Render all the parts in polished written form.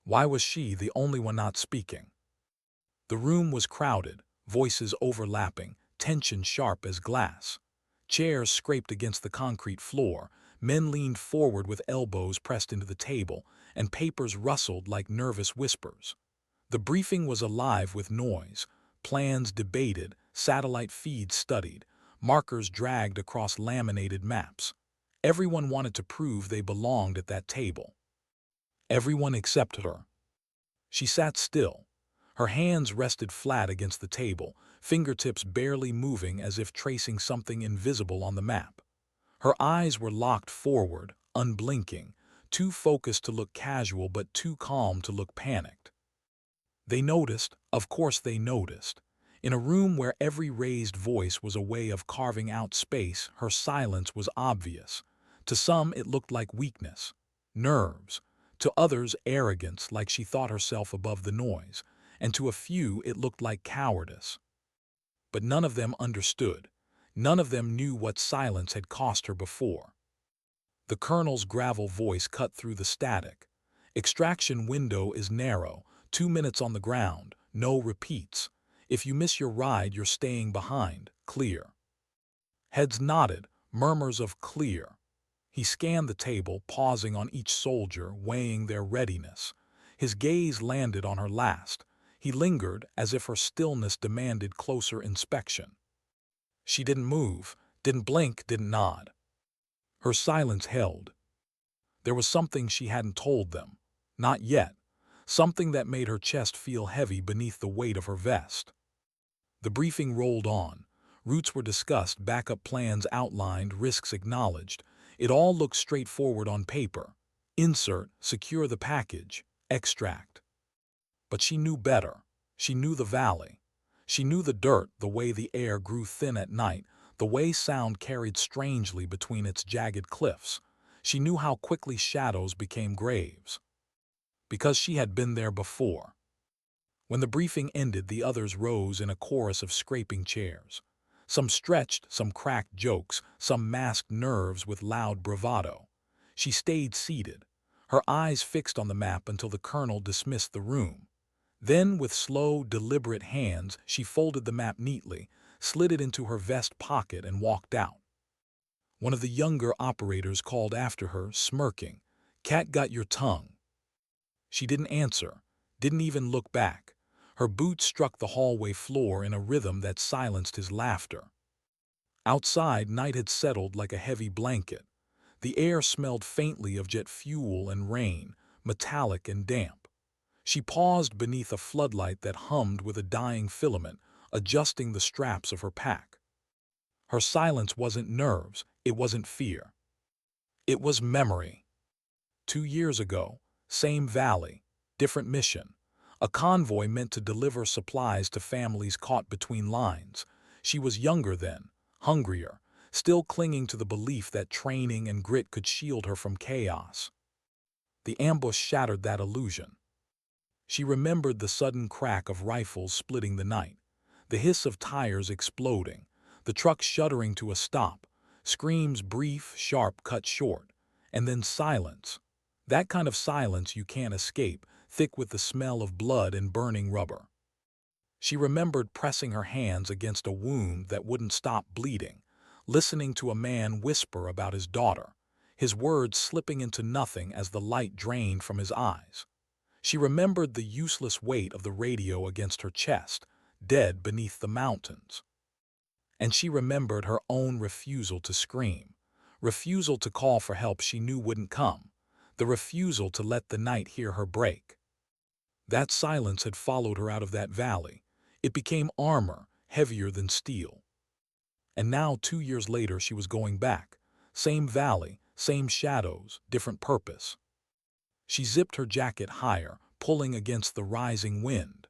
Why was she the only one not speaking? The room was crowded, voices overlapping, tension sharp as glass. Chairs scraped against the concrete floor, men leaned forward with elbows pressed into the table, and papers rustled like nervous whispers. The briefing was alive with noise, plans debated, satellite feeds studied, markers dragged across laminated maps. Everyone wanted to prove they belonged at that table. Everyone except her. She sat still. Her hands rested flat against the table, fingertips barely moving as if tracing something invisible on the map. Her eyes were locked forward, unblinking, too focused to look casual but too calm to look panicked. They noticed, of course they noticed. In a room where every raised voice was a way of carving out space, her silence was obvious. To some it looked like weakness, nerves. To others, arrogance, like she thought herself above the noise. And to a few it looked like cowardice. But none of them understood. None of them knew what silence had cost her before. The colonel's gravel voice cut through the static. Extraction window is narrow, 2 minutes on the ground, no repeats. If you miss your ride, you're staying behind, clear. Heads nodded, murmurs of clear. He scanned the table, pausing on each soldier, weighing their readiness. His gaze landed on her last. He lingered as if her stillness demanded closer inspection. She didn't move, didn't blink, didn't nod. Her silence held. There was something she hadn't told them. Not yet. Something that made her chest feel heavy beneath the weight of her vest. The briefing rolled on. Routes were discussed, backup plans outlined, risks acknowledged. It all looked straightforward on paper. Insert, secure the package, extract. But she knew better. She knew the valley. She knew the dirt, the way the air grew thin at night, the way sound carried strangely between its jagged cliffs. She knew how quickly shadows became graves. Because she had been there before. When the briefing ended, the others rose in a chorus of scraping chairs. Some stretched, some cracked jokes, some masked nerves with loud bravado. She stayed seated, her eyes fixed on the map until the colonel dismissed the room. Then, with slow, deliberate hands, she folded the map neatly, slid it into her vest pocket, and walked out. One of the younger operators called after her, smirking, "Cat got your tongue." She didn't answer, didn't even look back. Her boots struck the hallway floor in a rhythm that silenced his laughter. Outside, night had settled like a heavy blanket. The air smelled faintly of jet fuel and rain, metallic and damp. She paused beneath a floodlight that hummed with a dying filament, adjusting the straps of her pack. Her silence wasn't nerves, it wasn't fear. It was memory. 2 years ago, same valley, different mission. A convoy meant to deliver supplies to families caught between lines. She was younger then, hungrier, still clinging to the belief that training and grit could shield her from chaos. The ambush shattered that illusion. She remembered the sudden crack of rifles splitting the night, the hiss of tires exploding, the truck shuddering to a stop, screams brief, sharp, cut short, and then silence. That kind of silence you can't escape, thick with the smell of blood and burning rubber. She remembered pressing her hands against a wound that wouldn't stop bleeding, listening to a man whisper about his daughter, his words slipping into nothing as the light drained from his eyes. She remembered the useless weight of the radio against her chest, dead beneath the mountains. And she remembered her own refusal to scream, refusal to call for help she knew wouldn't come, the refusal to let the night hear her break. That silence had followed her out of that valley. It became armor, heavier than steel. And now, 2 years later, she was going back. Same valley, same shadows, different purpose. She zipped her jacket higher, pulling against the rising wind.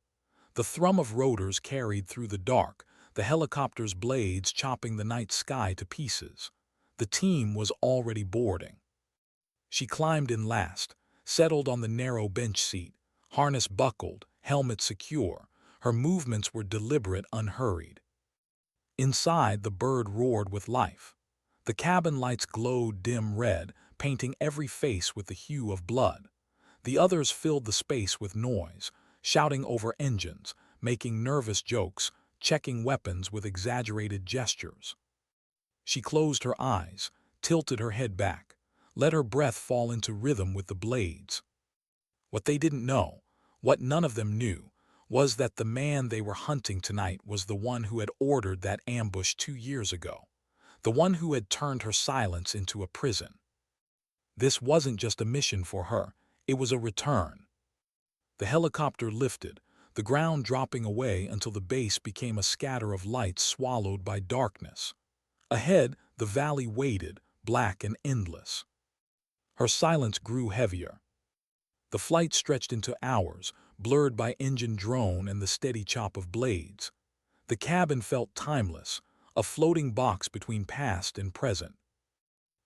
The thrum of rotors carried through the dark, the helicopter's blades chopping the night sky to pieces. The team was already boarding. She climbed in last, settled on the narrow bench seat, harness buckled, helmet secure. Her movements were deliberate, unhurried. Inside, the bird roared with life. The cabin lights glowed dim red, painting every face with the hue of blood. The others filled the space with noise, shouting over engines, making nervous jokes, checking weapons with exaggerated gestures. She closed her eyes, tilted her head back, let her breath fall into rhythm with the blades. What they didn't know, what none of them knew, was that the man they were hunting tonight was the one who had ordered that ambush 2 years ago, the one who had turned her silence into a prison. This wasn't just a mission for her, it was a return. The helicopter lifted, the ground dropping away until the base became a scatter of lights swallowed by darkness. Ahead, the valley waited, black and endless. Her silence grew heavier. The flight stretched into hours, blurred by engine drone and the steady chop of blades. The cabin felt timeless, a floating box between past and present.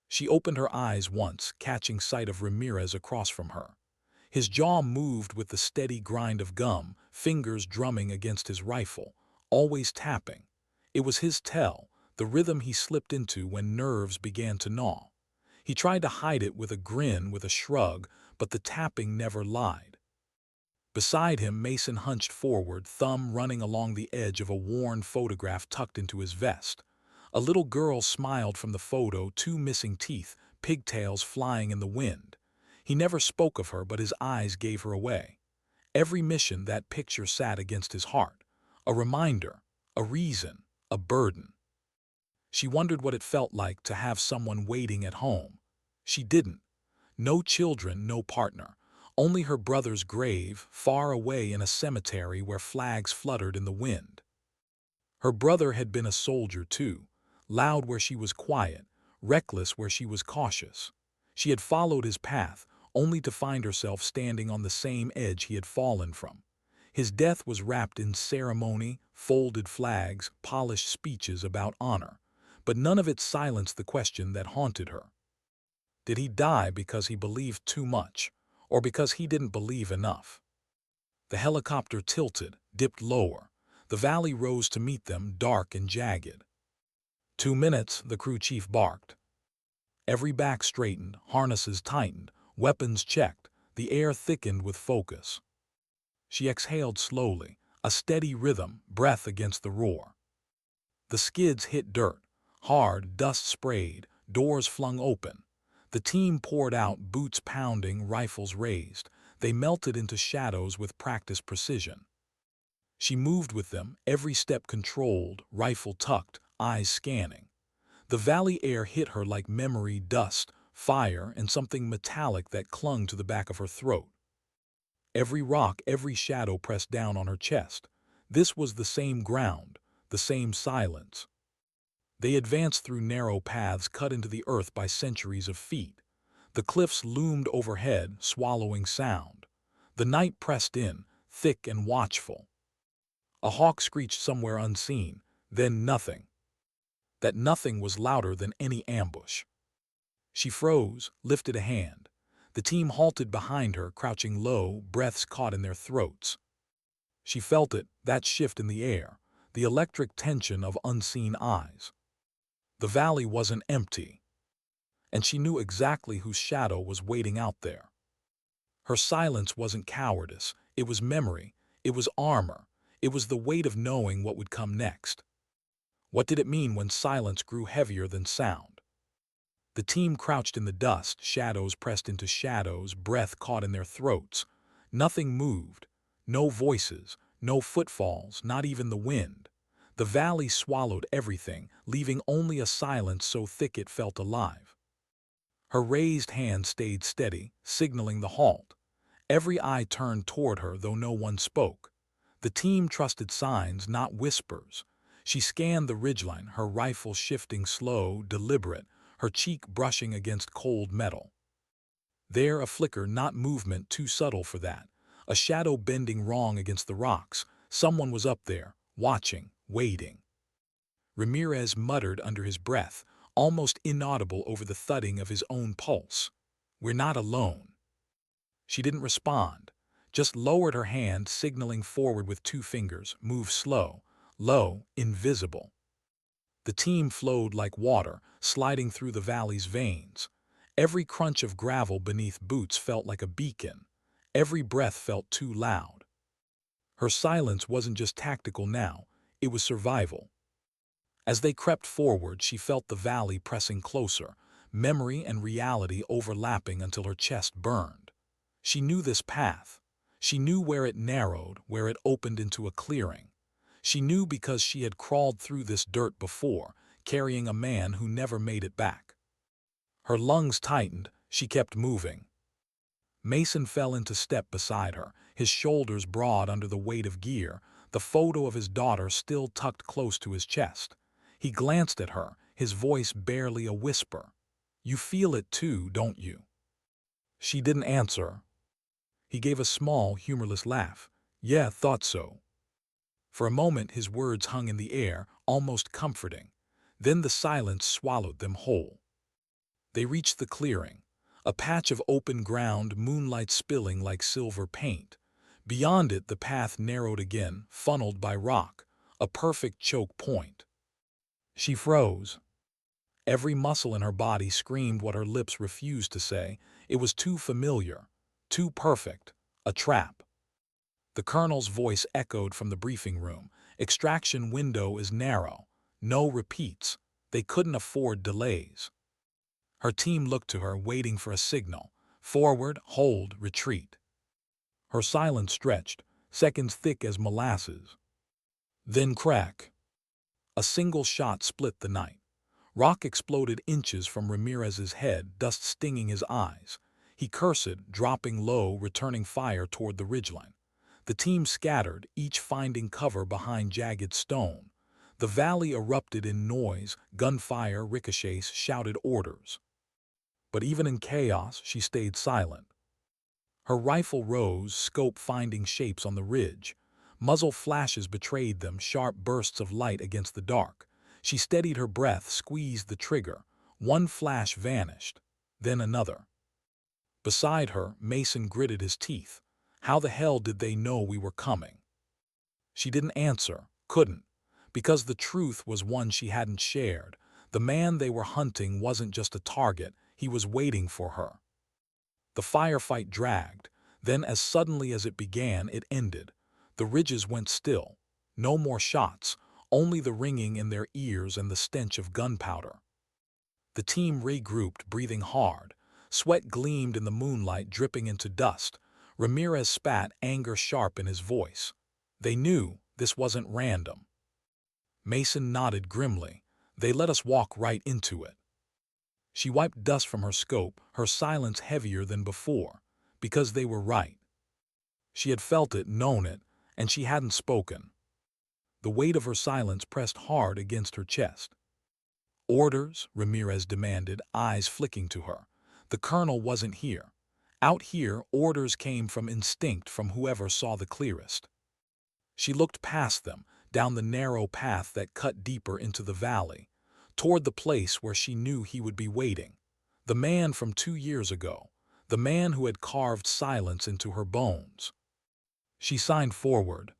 She opened her eyes once, catching sight of Ramirez across from her. His jaw moved with the steady grind of gum, fingers drumming against his rifle, always tapping. It was his tell, the rhythm he slipped into when nerves began to gnaw. He tried to hide it with a grin, with a shrug, but the tapping never lied. Beside him, Mason hunched forward, thumb running along the edge of a worn photograph tucked into his vest. A little girl smiled from the photo, two missing teeth, pigtails flying in the wind. He never spoke of her, but his eyes gave her away. Every mission that picture sat against his heart. A reminder, a reason, a burden. She wondered what it felt like to have someone waiting at home. She didn't. No children, no partner. Only her brother's grave, far away in a cemetery where flags fluttered in the wind. Her brother had been a soldier too, loud where she was quiet, reckless where she was cautious. She had followed his path, only to find herself standing on the same edge he had fallen from. His death was wrapped in ceremony, folded flags, polished speeches about honor, but none of it silenced the question that haunted her. Did he die because he believed too much, or because he didn't believe enough? The helicopter tilted, dipped lower. The valley rose to meet them, dark and jagged. 2 minutes, the crew chief barked. Every back straightened, harnesses tightened, weapons checked, the air thickened with focus. She exhaled slowly, a steady rhythm, breath against the roar. The skids hit dirt, hard, dust sprayed, doors flung open. The team poured out, boots pounding, rifles raised. They melted into shadows with practiced precision. She moved with them, every step controlled, rifle tucked, eyes scanning. The valley air hit her like memory, dust, fire, and something metallic that clung to the back of her throat. Every rock, every shadow pressed down on her chest. This was the same ground, the same silence. They advanced through narrow paths cut into the earth by centuries of feet. The cliffs loomed overhead, swallowing sound. The night pressed in, thick and watchful. A hawk screeched somewhere unseen, then nothing. That nothing was louder than any ambush. She froze, lifted a hand. The team halted behind her, crouching low, breaths caught in their throats. She felt it, that shift in the air, the electric tension of unseen eyes. The valley wasn't empty, and she knew exactly whose shadow was waiting out there. Her silence wasn't cowardice, it was memory, it was armor, it was the weight of knowing what would come next. What did it mean when silence grew heavier than sound? The team crouched in the dust, shadows pressed into shadows, breath caught in their throats. Nothing moved, no voices, no footfalls, not even the wind. The valley swallowed everything, leaving only a silence so thick it felt alive. Her raised hand stayed steady, signaling the halt. Every eye turned toward her, though no one spoke. The team trusted signs, not whispers. She scanned the ridgeline, her rifle shifting slow, deliberate, her cheek brushing against cold metal. There a flicker, not movement, too subtle for that. A shadow bending wrong against the rocks. Someone was up there, watching, waiting. Ramirez muttered under his breath, almost inaudible over the thudding of his own pulse. "We're not alone." She didn't respond, just lowered her hand, signaling forward with 2 fingers, moved slow, low, invisible. The team flowed like water, sliding through the valley's veins. Every crunch of gravel beneath boots felt like a beacon. Every breath felt too loud. Her silence wasn't just tactical now, it was survival. As they crept forward, she felt the valley pressing closer, memory and reality overlapping until her chest burned. She knew this path. She knew where it narrowed, where it opened into a clearing. She knew because she had crawled through this dirt before, carrying a man who never made it back. Her lungs tightened, she kept moving. Mason fell into step beside her, his shoulders broad under the weight of gear, the photo of his daughter still tucked close to his chest. He glanced at her, his voice barely a whisper. "You feel it too, don't you?" She didn't answer. He gave a small, humorless laugh. "Yeah, thought so." For a moment his words hung in the air, almost comforting. Then the silence swallowed them whole. They reached the clearing, a patch of open ground, moonlight spilling like silver paint. Beyond it the path narrowed again, funneled by rock, a perfect choke point. She froze. Every muscle in her body screamed what her lips refused to say. It was too familiar, too perfect, a trap. The colonel's voice echoed from the briefing room. "Extraction window is narrow. No repeats. They couldn't afford delays." Her team looked to her, waiting for a signal. Forward, hold, retreat. Her silence stretched, seconds thick as molasses. Then crack. A single shot split the night. Rock exploded inches from Ramirez's head, dust stinging his eyes. He cursed, dropping low, returning fire toward the ridgeline. The team scattered, each finding cover behind jagged stone. The valley erupted in noise, gunfire, ricochets, shouted orders. But even in chaos, she stayed silent. Her rifle rose, scope finding shapes on the ridge. Muzzle flashes betrayed them, sharp bursts of light against the dark. She steadied her breath, squeezed the trigger. One flash vanished, then another. Beside her, Mason gritted his teeth. How the hell did they know we were coming? She didn't answer, couldn't, because the truth was one she hadn't shared. The man they were hunting wasn't just a target, he was waiting for her. The firefight dragged, then as suddenly as it began, it ended. The ridges went still. No more shots, only the ringing in their ears and the stench of gunpowder. The team regrouped, breathing hard. Sweat gleamed in the moonlight, dripping into dust. Ramirez spat, anger sharp in his voice. They knew this wasn't random. Mason nodded grimly. They let us walk right into it. She wiped dust from her scope, her silence heavier than before, because they were right. She had felt it, known it, and she hadn't spoken. The weight of her silence pressed hard against her chest. "Orders?" Ramirez demanded, eyes flicking to her. The colonel wasn't here. Out here, orders came from instinct, from whoever saw the clearest. She looked past them, down the narrow path that cut deeper into the valley, toward the place where she knew he would be waiting. The man from 2 years ago, the man who had carved silence into her bones. She signed forward.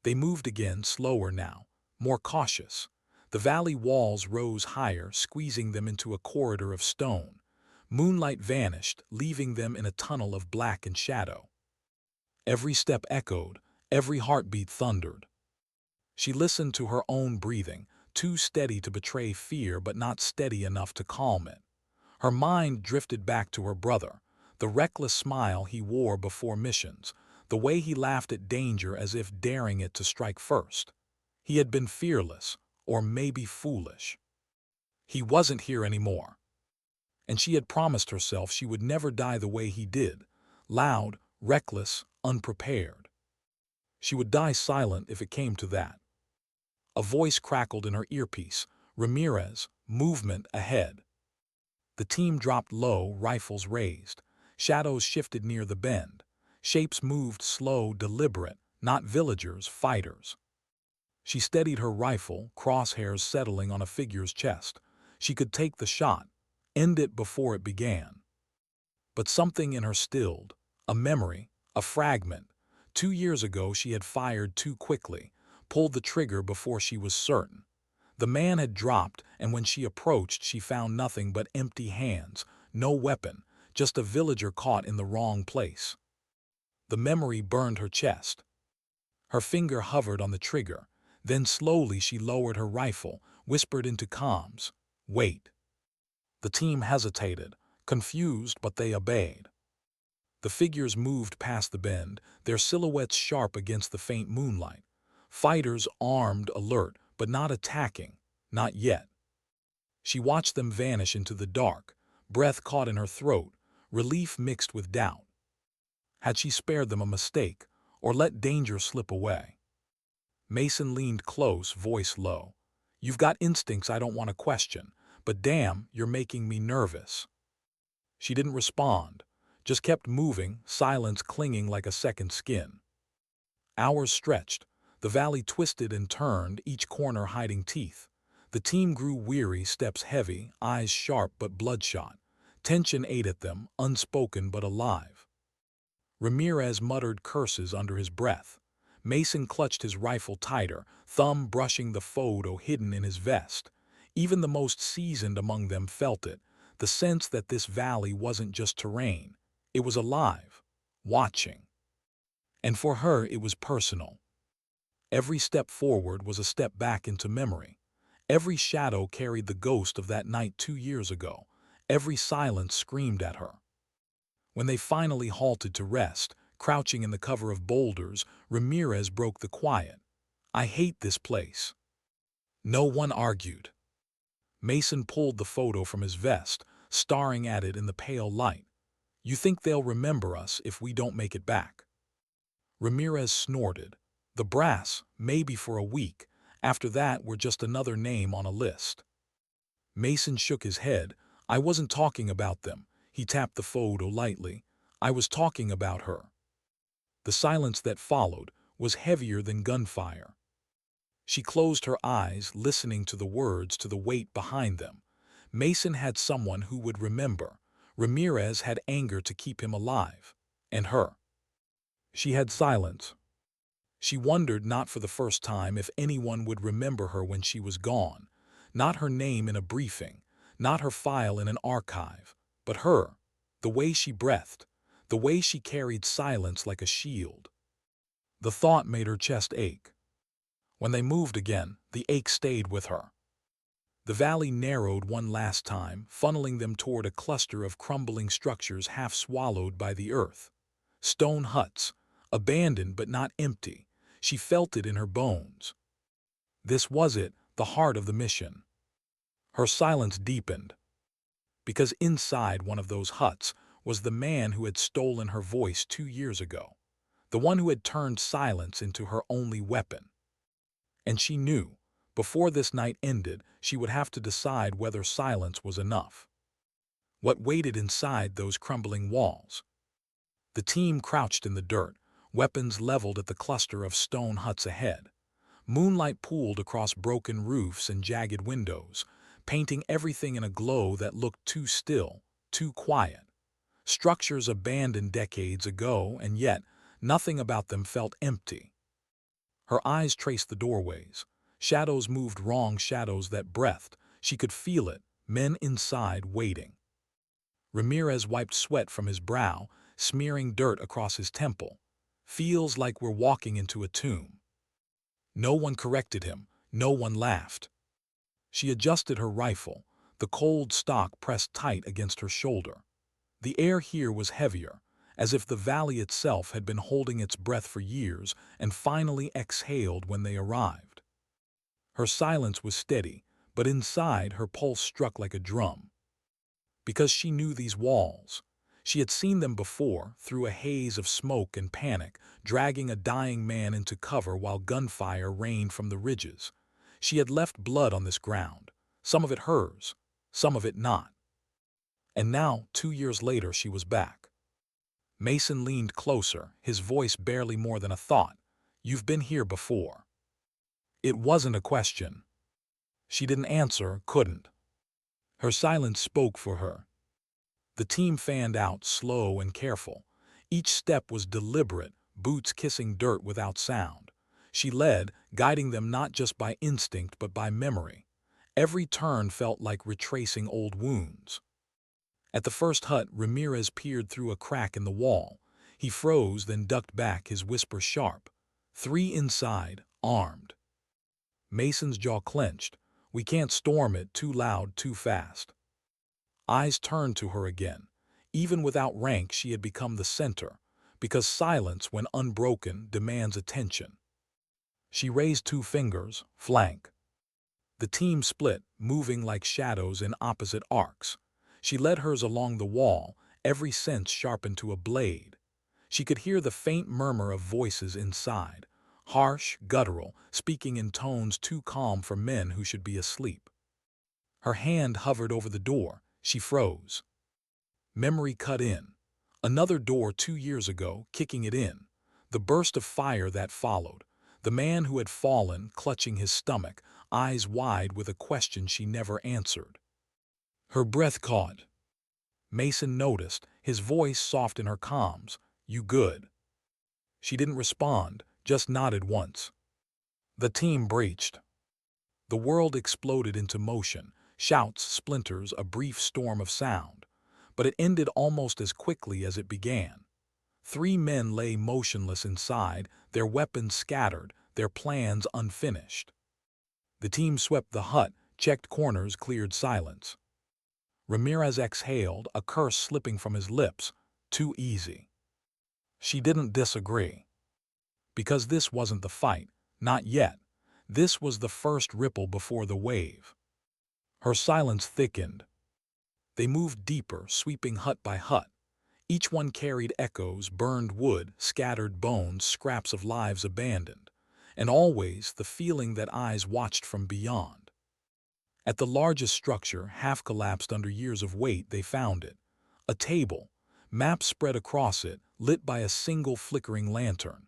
They moved again, slower now, more cautious. The valley walls rose higher, squeezing them into a corridor of stone. Moonlight vanished, leaving them in a tunnel of black and shadow. Every step echoed, every heartbeat thundered. She listened to her own breathing, too steady to betray fear but not steady enough to calm it. Her mind drifted back to her brother, the reckless smile he wore before missions, the way he laughed at danger as if daring it to strike first. He had been fearless, or maybe foolish. He wasn't here anymore. And she had promised herself she would never die the way he did, loud, reckless, unprepared. She would die silent if it came to that. A voice crackled in her earpiece. "Ramirez, movement ahead." The team dropped low, rifles raised. Shadows shifted near the bend. Shapes moved slow, deliberate, not villagers, fighters. She steadied her rifle, crosshairs settling on a figure's chest. She could take the shot, end it before it began. But something in her stilled, a memory, a fragment. 2 years ago she had fired too quickly, pulled the trigger before she was certain. The man had dropped, and when she approached she found nothing but empty hands, no weapon, just a villager caught in the wrong place. The memory burned her chest. Her finger hovered on the trigger. Then slowly she lowered her rifle, whispered into comms, "Wait." The team hesitated, confused, but they obeyed. The figures moved past the bend, their silhouettes sharp against the faint moonlight. Fighters armed, alert, but not attacking. Not yet. She watched them vanish into the dark, breath caught in her throat, relief mixed with doubt. Had she spared them a mistake, or let danger slip away? Mason leaned close, voice low. "You've got instincts I don't want to question, but damn, you're making me nervous." She didn't respond, just kept moving, silence clinging like a second skin. Hours stretched. The valley twisted and turned, each corner hiding teeth. The team grew weary, steps heavy, eyes sharp but bloodshot. Tension ate at them, unspoken but alive. Ramirez muttered curses under his breath. Mason clutched his rifle tighter, thumb brushing the photo hidden in his vest. Even the most seasoned among them felt it, the sense that this valley wasn't just terrain. It was alive, watching. And for her it was personal. Every step forward was a step back into memory. Every shadow carried the ghost of that night 2 years ago. Every silence screamed at her. When they finally halted to rest, crouching in the cover of boulders, Ramirez broke the quiet. "I hate this place." No one argued. Mason pulled the photo from his vest, staring at it in the pale light. "You think they'll remember us if we don't make it back?" Ramirez snorted. "The brass, maybe for a week. After that, we're just another name on a list." Mason shook his head. "I wasn't talking about them." He tapped the photo lightly. "I was talking about her." The silence that followed was heavier than gunfire. She closed her eyes, listening to the words, to the weight behind them. Mason had someone who would remember. Ramirez had anger to keep him alive. And her. She had silence. She wondered, not for the first time, if anyone would remember her when she was gone. Not her name in a briefing, not her file in an archive, but her, the way she breathed, the way she carried silence like a shield. The thought made her chest ache. When they moved again, the ache stayed with her. The valley narrowed one last time, funneling them toward a cluster of crumbling structures half swallowed by the earth. Stone huts, abandoned but not empty. She felt it in her bones. This was it, the heart of the mission. Her silence deepened. Because inside one of those huts was the man who had stolen her voice 2 years ago. The one who had turned silence into her only weapon. And she knew, before this night ended, she would have to decide whether silence was enough. What waited inside those crumbling walls? The team crouched in the dirt, weapons leveled at the cluster of stone huts ahead. Moonlight pooled across broken roofs and jagged windows, painting everything in a glow that looked too still, too quiet. Structures abandoned decades ago, and yet nothing about them felt empty. Her eyes traced the doorways. Shadows moved, wrong shadows that breathed. She could feel it, men inside waiting. Ramirez wiped sweat from his brow, smearing dirt across his temple. "Feels like we're walking into a tomb." No one corrected him, no one laughed. She adjusted her rifle, the cold stock pressed tight against her shoulder. The air here was heavier, as if the valley itself had been holding its breath for years and finally exhaled when they arrived. Her silence was steady, but inside her pulse struck like a drum. Because she knew these walls. She had seen them before, through a haze of smoke and panic, dragging a dying man into cover while gunfire rained from the ridges. She had left blood on this ground, some of it hers, some of it not. And now, 2 years later, she was back. Mason leaned closer, his voice barely more than a thought. "You've been here before." It wasn't a question. She didn't answer, couldn't. Her silence spoke for her. The team fanned out, slow and careful. Each step was deliberate, boots kissing dirt without sound. She led, guiding them not just by instinct but by memory. Every turn felt like retracing old wounds. At the first hut, Ramirez peered through a crack in the wall. He froze, then ducked back, his whisper sharp. 3 inside, armed. Mason's jaw clenched. We can't storm it, too loud, too fast. Eyes turned to her again. Even without rank, she had become the center, because silence, when unbroken, demands attention. She raised 2 fingers, flank. The team split, moving like shadows in opposite arcs. She led hers along the wall, every sense sharpened to a blade. She could hear the faint murmur of voices inside, harsh, guttural, speaking in tones too calm for men who should be asleep. Her hand hovered over the door. She froze. Memory cut in. Another door 2 years ago, kicking it in. The burst of fire that followed. The man who had fallen, clutching his stomach, eyes wide with a question she never answered. Her breath caught. Mason noticed, his voice soft in her comms. You good? She didn't respond, just nodded once. The team breached. The world exploded into motion, shouts, splinters, a brief storm of sound. But it ended almost as quickly as it began. 3 men lay motionless inside, their weapons scattered, their plans unfinished. The team swept the hut, checked corners, cleared silence. Ramirez exhaled, a curse slipping from his lips. Too easy. She didn't disagree. Because this wasn't the fight, not yet. This was the first ripple before the wave. Her silence thickened. They moved deeper, sweeping hut by hut. Each one carried echoes, burned wood, scattered bones, scraps of lives abandoned. And always the feeling that eyes watched from beyond. At the largest structure, half collapsed under years of weight, they found it. A table, maps spread across it, lit by a single flickering lantern.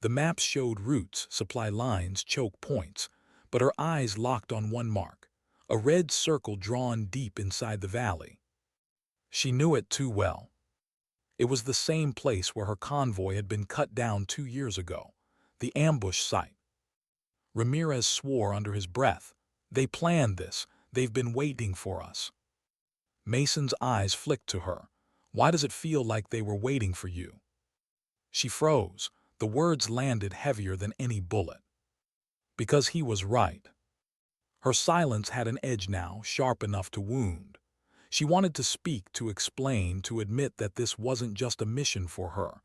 The maps showed routes, supply lines, choke points, but her eyes locked on one mark, a red circle drawn deep inside the valley. She knew it too well. It was the same place where her convoy had been cut down 2 years ago, the ambush site. Ramirez swore under his breath. They planned this. They've been waiting for us. Mason's eyes flicked to her. Why does it feel like they were waiting for you? She froze. The words landed heavier than any bullet. Because he was right. Her silence had an edge now, sharp enough to wound. She wanted to speak, to explain, to admit that this wasn't just a mission for her,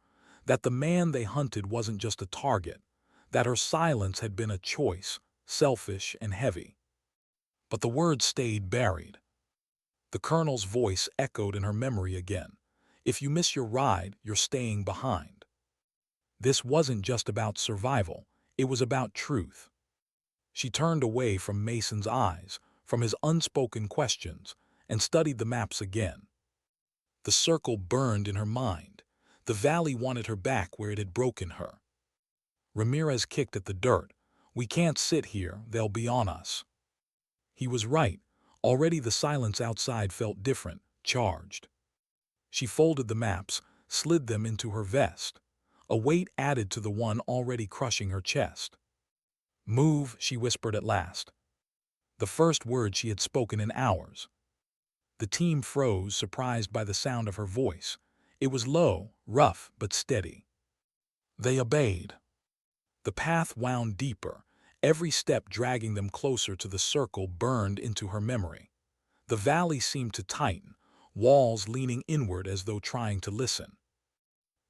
that the man they hunted wasn't just a target, that her silence had been a choice, selfish and heavy. But the words stayed buried. The colonel's voice echoed in her memory again. If you miss your ride, you're staying behind. This wasn't just about survival, it was about truth. She turned away from Mason's eyes, from his unspoken questions, and studied the maps again. The circle burned in her mind. The valley wanted her back where it had broken her. Ramirez kicked at the dirt. We can't sit here, they'll be on us. He was right. Already the silence outside felt different, charged. She folded the maps, slid them into her vest. A weight added to the one already crushing her chest. Move, she whispered at last. The first word she had spoken in hours. The team froze, surprised by the sound of her voice. It was low, rough, but steady. They obeyed. The path wound deeper, every step dragging them closer to the circle burned into her memory. The valley seemed to tighten, walls leaning inward as though trying to listen.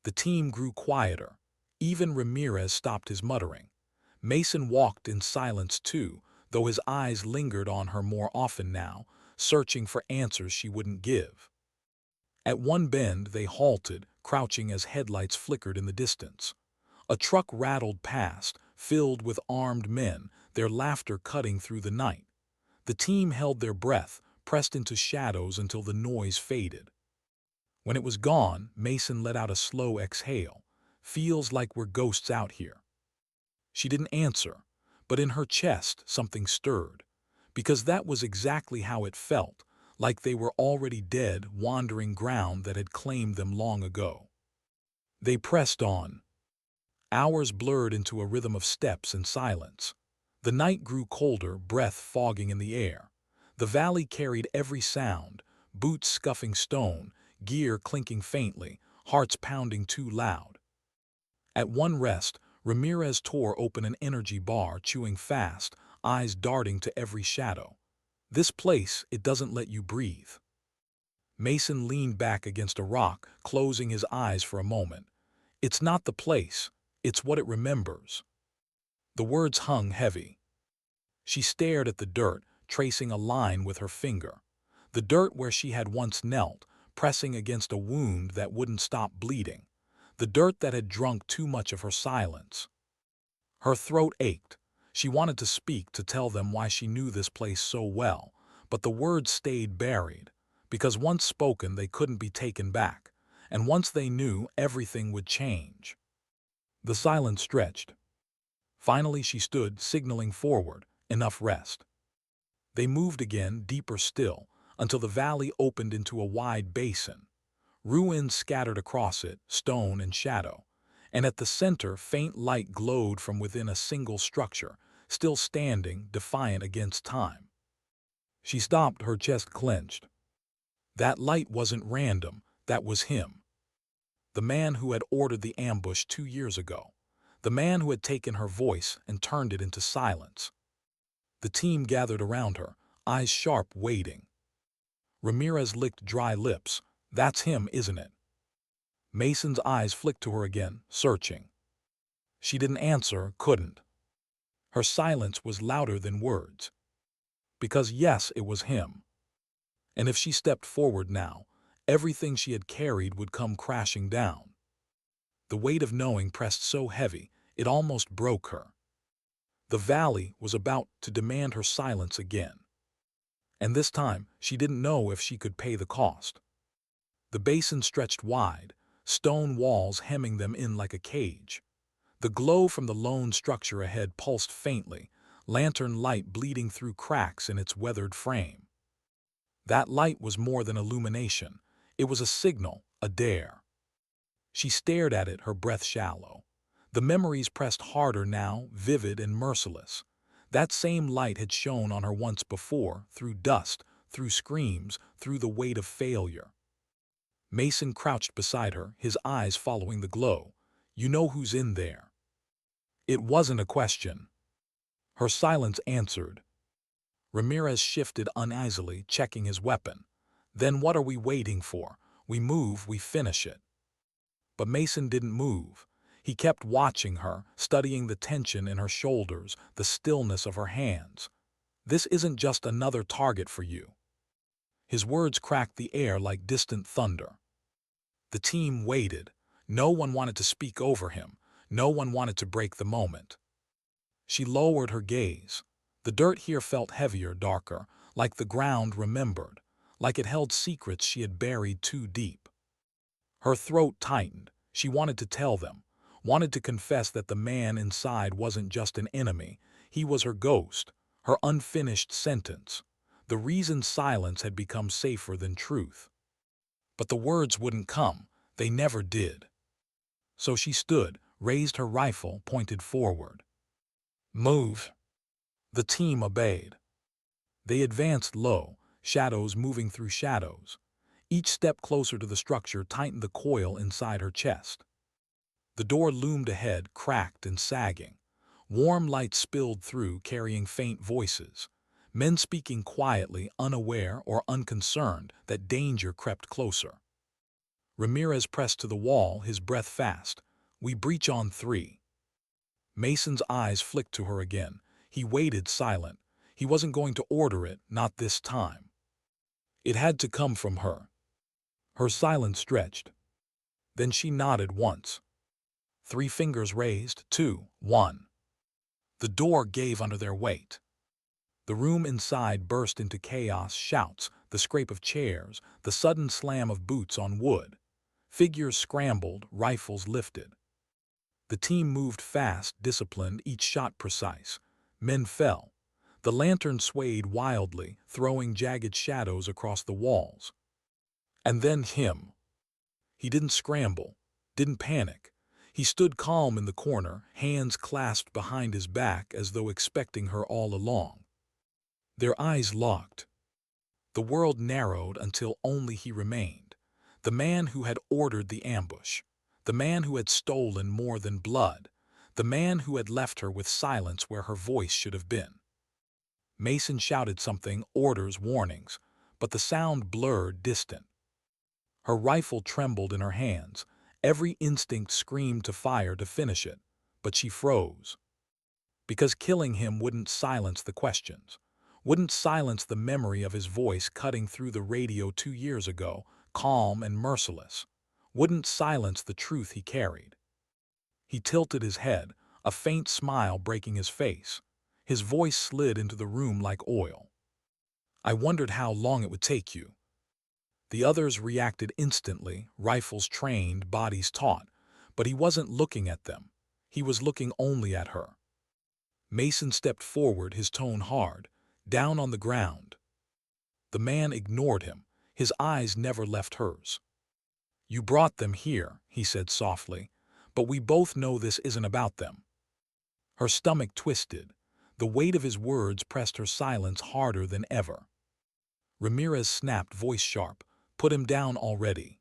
The team grew quieter. Even Ramirez stopped his muttering. Mason walked in silence too, though his eyes lingered on her more often now, searching for answers she wouldn't give. At one bend they halted, crouching as headlights flickered in the distance. A truck rattled past, filled with armed men, their laughter cutting through the night. The team held their breath, pressed into shadows until the noise faded. When it was gone, Mason let out a slow exhale. Feels like we're ghosts out here. She didn't answer, but in her chest something stirred, because that was exactly how it felt, like they were already dead, wandering ground that had claimed them long ago. They pressed on. Hours blurred into a rhythm of steps and silence. The night grew colder, breath fogging in the air. The valley carried every sound, boots scuffing stone, gear clinking faintly, hearts pounding too loud. At one rest, Ramirez tore open an energy bar, chewing fast, eyes darting to every shadow. This place, it doesn't let you breathe. Mason leaned back against a rock, closing his eyes for a moment. It's not the place, it's what it remembers. The words hung heavy. She stared at the dirt, tracing a line with her finger. The dirt where she had once knelt, pressing against a wound that wouldn't stop bleeding. The dirt that had drunk too much of her silence. Her throat ached. She wanted to speak, to tell them why she knew this place so well, but the words stayed buried, because once spoken they couldn't be taken back, and once they knew, everything would change. The silence stretched. Finally she stood, signaling forward, enough rest. They moved again, deeper still, until the valley opened into a wide basin. Ruins scattered across it, stone and shadow, and at the center faint light glowed from within a single structure, still standing, defiant against time. She stopped, her chest clenched. That light wasn't random, that was him. The man who had ordered the ambush 2 years ago. The man who had taken her voice and turned it into silence. The team gathered around her, eyes sharp, waiting. Ramirez licked dry lips. That's him, isn't it? Mason's eyes flicked to her again, searching. She didn't answer, couldn't. Her silence was louder than words. Because yes, it was him. And if she stepped forward now, everything she had carried would come crashing down. The weight of knowing pressed so heavy, it almost broke her. The valley was about to demand her silence again. And this time, she didn't know if she could pay the cost. The basin stretched wide, stone walls hemming them in like a cage. The glow from the lone structure ahead pulsed faintly, lantern light bleeding through cracks in its weathered frame. That light was more than illumination. It was a signal, a dare. She stared at it, her breath shallow. The memories pressed harder now, vivid and merciless. That same light had shone on her once before, through dust, through screams, through the weight of failure. Mason crouched beside her, his eyes following the glow. You know who's in there. It wasn't a question. Her silence answered. Ramirez shifted uneasily, checking his weapon. Then what are we waiting for? We move, we finish it. But Mason didn't move. He kept watching her, studying the tension in her shoulders, the stillness of her hands. This isn't just another target for you. His words cracked the air like distant thunder. The team waited. No one wanted to speak over him. No one wanted to break the moment. She lowered her gaze. The dirt here felt heavier, darker, like the ground remembered, like it held secrets she had buried too deep. Her throat tightened. She wanted to tell them, wanted to confess that the man inside wasn't just an enemy, he was her ghost, her unfinished sentence, the reason silence had become safer than truth. But the words wouldn't come, they never did. So she stood, raised her rifle, pointed forward. Move. The team obeyed. They advanced low, shadows moving through shadows. Each step closer to the structure tightened the coil inside her chest. The door loomed ahead, cracked and sagging. Warm light spilled through, carrying faint voices. Men speaking quietly, unaware or unconcerned that danger crept closer. Ramirez pressed to the wall, his breath fast. We breach on 3. Mason's eyes flicked to her again. He waited silent. He wasn't going to order it, not this time. It had to come from her. Her silence stretched. Then she nodded once. 3 fingers raised, 2, 1. The door gave under their weight. The room inside burst into chaos, shouts, the scrape of chairs, the sudden slam of boots on wood. Figures scrambled, rifles lifted. The team moved fast, disciplined, each shot precise. Men fell. The lantern swayed wildly, throwing jagged shadows across the walls. And then him. He didn't scramble, didn't panic. He stood calm in the corner, hands clasped behind his back as though expecting her all along. Their eyes locked. The world narrowed until only he remained. The man who had ordered the ambush. The man who had stolen more than blood. The man who had left her with silence where her voice should have been. Mason shouted something, orders, warnings, but the sound blurred, distant. Her rifle trembled in her hands. Every instinct screamed to fire to finish it, but she froze. Because killing him wouldn't silence the questions, wouldn't silence the memory of his voice cutting through the radio 2 years ago, calm and merciless, wouldn't silence the truth he carried. He tilted his head, a faint smile breaking his face. His voice slid into the room like oil. I wondered how long it would take you. The others reacted instantly, rifles trained, bodies taut, but he wasn't looking at them. He was looking only at her. Mason stepped forward, his tone hard, down on the ground. The man ignored him. His eyes never left hers. You brought them here, he said softly, but we both know this isn't about them. Her stomach twisted. The weight of his words pressed her silence harder than ever. Ramirez snapped, voice sharp, put him down already.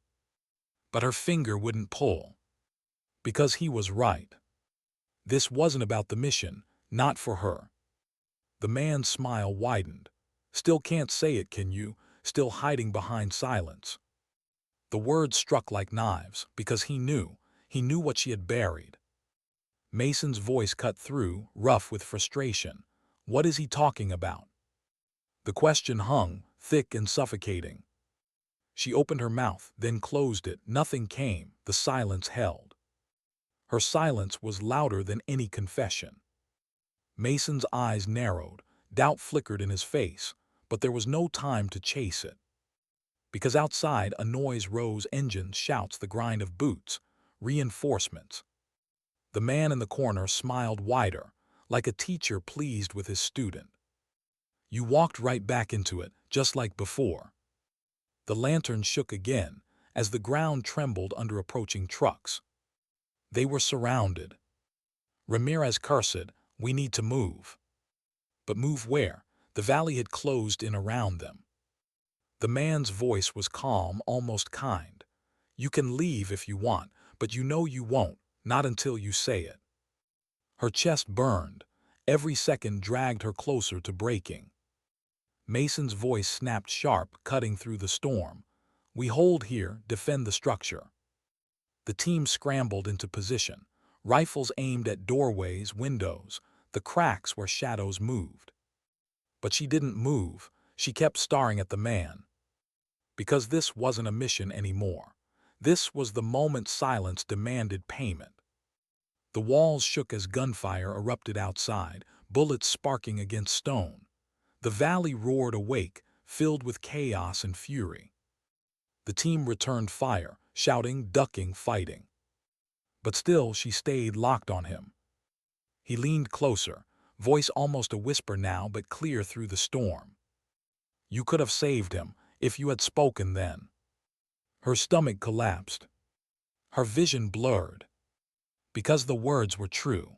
But her finger wouldn't pull. Because he was right. This wasn't about the mission, not for her. The man's smile widened. Still can't say it, can you? Still hiding behind silence. The words struck like knives, because he knew what she had buried. Mason's voice cut through, rough with frustration. What is he talking about? The question hung, thick and suffocating. She opened her mouth, then closed it. Nothing came. The silence held. Her silence was louder than any confession. Mason's eyes narrowed. Doubt flickered in his face, but there was no time to chase it. Because outside a noise rose, engines, shouts, the grind of boots, reinforcements. The man in the corner smiled wider, like a teacher pleased with his student. You walked right back into it, just like before. The lantern shook again, as the ground trembled under approaching trucks. They were surrounded. Ramirez cursed, we need to move. But move where? The valley had closed in around them. The man's voice was calm, almost kind. You can leave if you want, but you know you won't, not until you say it. Her chest burned. Every second dragged her closer to breaking. Mason's voice snapped sharp, cutting through the storm. We hold here, defend the structure. The team scrambled into position, rifles aimed at doorways, windows, the cracks where shadows moved. But she didn't move. She kept staring at the man. Because this wasn't a mission anymore. This was the moment silence demanded payment. The walls shook as gunfire erupted outside, bullets sparking against stone. The valley roared awake, filled with chaos and fury. The team returned fire, shouting, ducking, fighting. But still she stayed locked on him. He leaned closer, voice almost a whisper now but clear through the storm. You could have saved him, if you had spoken then. Her stomach collapsed. Her vision blurred. Because the words were true.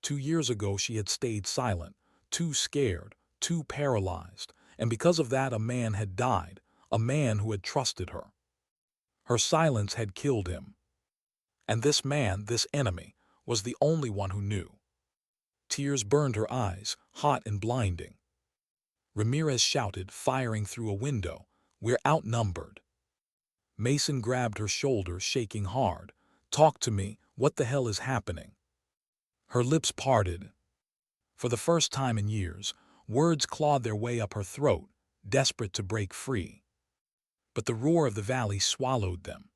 2 years ago she had stayed silent, too scared, too paralyzed, and because of that a man had died, a man who had trusted her. Her silence had killed him. And this man, this enemy, was the only one who knew. Tears burned her eyes, hot and blinding. Ramirez shouted, firing through a window, we're outnumbered. Mason grabbed her shoulder, shaking hard. Talk to me, what the hell is happening? Her lips parted. For the first time in years, words clawed their way up her throat, desperate to break free. But the roar of the valley swallowed them.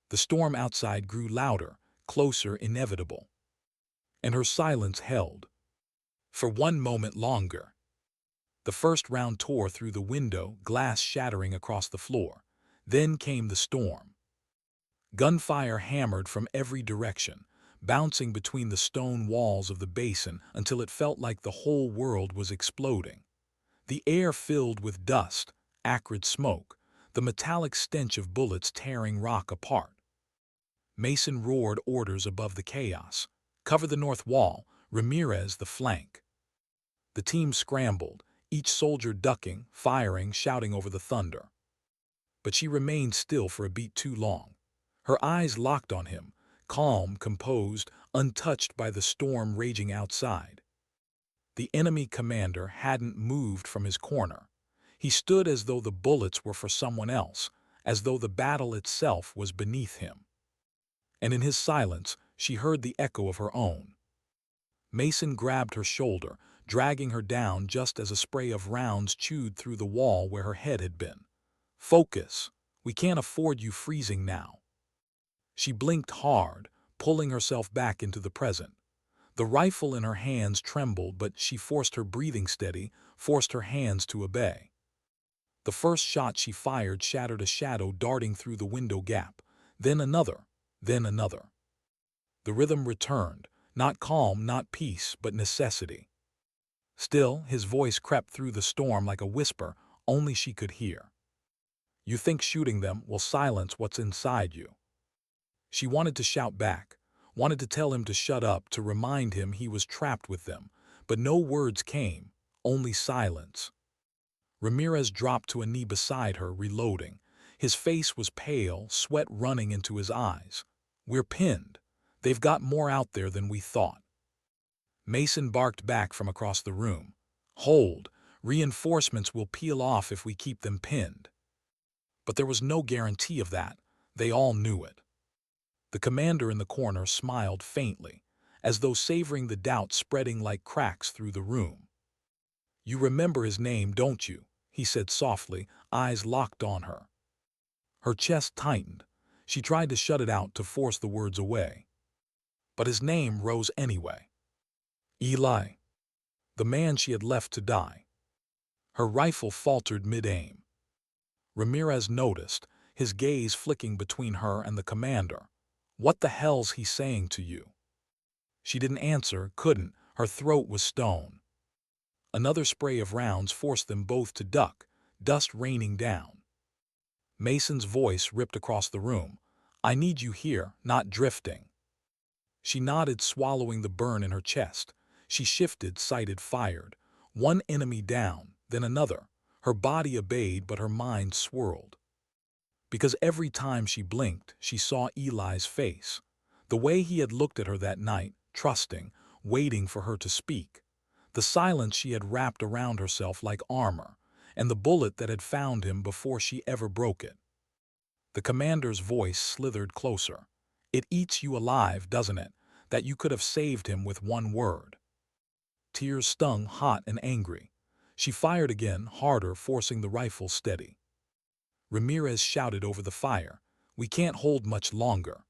The storm outside grew louder, closer, inevitable. And her silence held. For one moment longer. The first round tore through the window, glass shattering across the floor. Then came the storm. Gunfire hammered from every direction, bouncing between the stone walls of the basin until it felt like the whole world was exploding. The air filled with dust, acrid smoke, the metallic stench of bullets tearing rock apart. Mason roared orders above the chaos. Cover the north wall, Ramirez the flank. The team scrambled, each soldier ducking, firing, shouting over the thunder. but she remained still for a beat too long. Her eyes locked on him, calm, composed, untouched by the storm raging outside. The enemy commander hadn't moved from his corner. He stood as though the bullets were for someone else, as though the battle itself was beneath him. And in his silence, she heard the echo of her own. Mason grabbed her shoulder, dragging her down just as a spray of rounds chewed through the wall where her head had been. "Focus. We can't afford you freezing now." She blinked hard, pulling herself back into the present. The rifle in her hands trembled, but she forced her breathing steady, forced her hands to obey. The first shot she fired shattered a shadow darting through the window gap, then another, then another. The rhythm returned, not calm, not peace, but necessity. Still, his voice crept through the storm like a whisper only she could hear. "You think shooting them will silence what's inside you?" She wanted to shout back, wanted to tell him to shut up, to remind him he was trapped with them, but no words came, only silence. Ramirez dropped to a knee beside her, reloading. His face was pale, sweat running into his eyes. "We're pinned. They've got more out there than we thought." Mason barked back from across the room. "Hold. Reinforcements will peel off if we keep them pinned." But there was no guarantee of that. They all knew it. The commander in the corner smiled faintly, as though savoring the doubt spreading like cracks through the room. "You remember his name, don't you?" he said softly, eyes locked on her. Her chest tightened. She tried to shut it out, to force the words away. But his name rose anyway. Eli. The man she had left to die. Her rifle faltered mid-aim. Ramirez noticed, his gaze flicking between her and the commander. "What the hell's he saying to you?" She didn't answer, couldn't. Her throat was stone. Another spray of rounds forced them both to duck, dust raining down. Mason's voice ripped across the room. "I need you here, not drifting." She nodded, swallowing the burn in her chest. She shifted, sighted, fired. One enemy down, then another. Her body obeyed, but her mind swirled. Because every time she blinked, she saw Eli's face. The way he had looked at her that night, trusting, waiting for her to speak. The silence she had wrapped around herself like armor, and the bullet that had found him before she ever broke it. The commander's voice slithered closer. "It eats you alive, doesn't it, that you could have saved him with one word?" Tears stung, hot and angry. She fired again, harder, forcing the rifle steady. Ramirez shouted over the fire, "We can't hold much longer."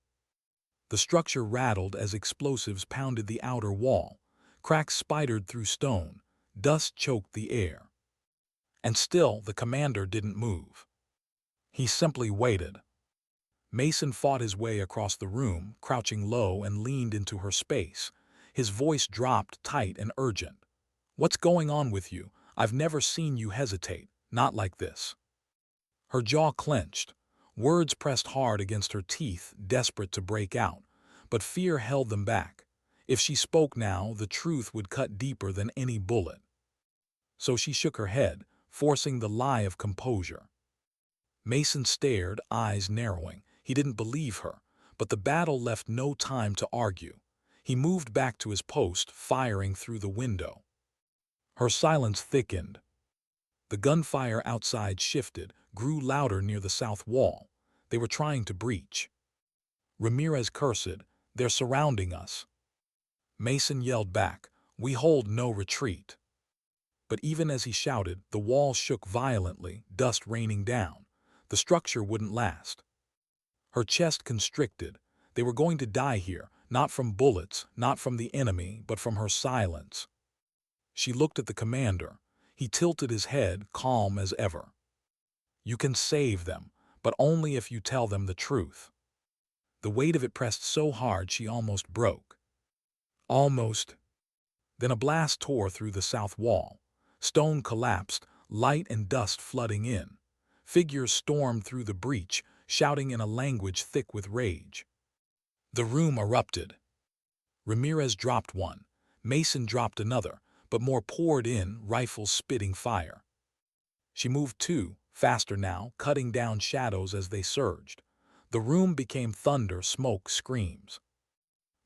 The structure rattled as explosives pounded the outer wall. Cracks spidered through stone. Dust choked the air. And still the commander didn't move. He simply waited. Mason fought his way across the room, crouching low, and leaned into her space. His voice dropped, tight and urgent. "What's going on with you? I've never seen you hesitate, not like this." Her jaw clenched. Words pressed hard against her teeth, desperate to break out, but fear held them back. If she spoke now, the truth would cut deeper than any bullet. So she shook her head, forcing the lie of composure. Mason stared, eyes narrowing. He didn't believe her, but the battle left no time to argue. He moved back to his post, firing through the window. Her silence thickened. The gunfire outside shifted, grew louder near the south wall. They were trying to breach. Ramirez cursed, "They're surrounding us." Mason yelled back, "We hold no retreat." But even as he shouted, the wall shook violently, dust raining down. The structure wouldn't last. Her chest constricted. They were going to die here, not from bullets, not from the enemy, but from her silence. She looked at the commander. He tilted his head, calm as ever. "You can save them, but only if you tell them the truth." The weight of it pressed so hard she almost broke. Almost. Then a blast tore through the south wall. Stone collapsed, light and dust flooding in. Figures stormed through the breach, shouting in a language thick with rage. The room erupted. Ramirez dropped one. Mason dropped another, but more poured in, rifles spitting fire. She moved too, faster now, cutting down shadows as they surged. The room became thunder, smoke, screams.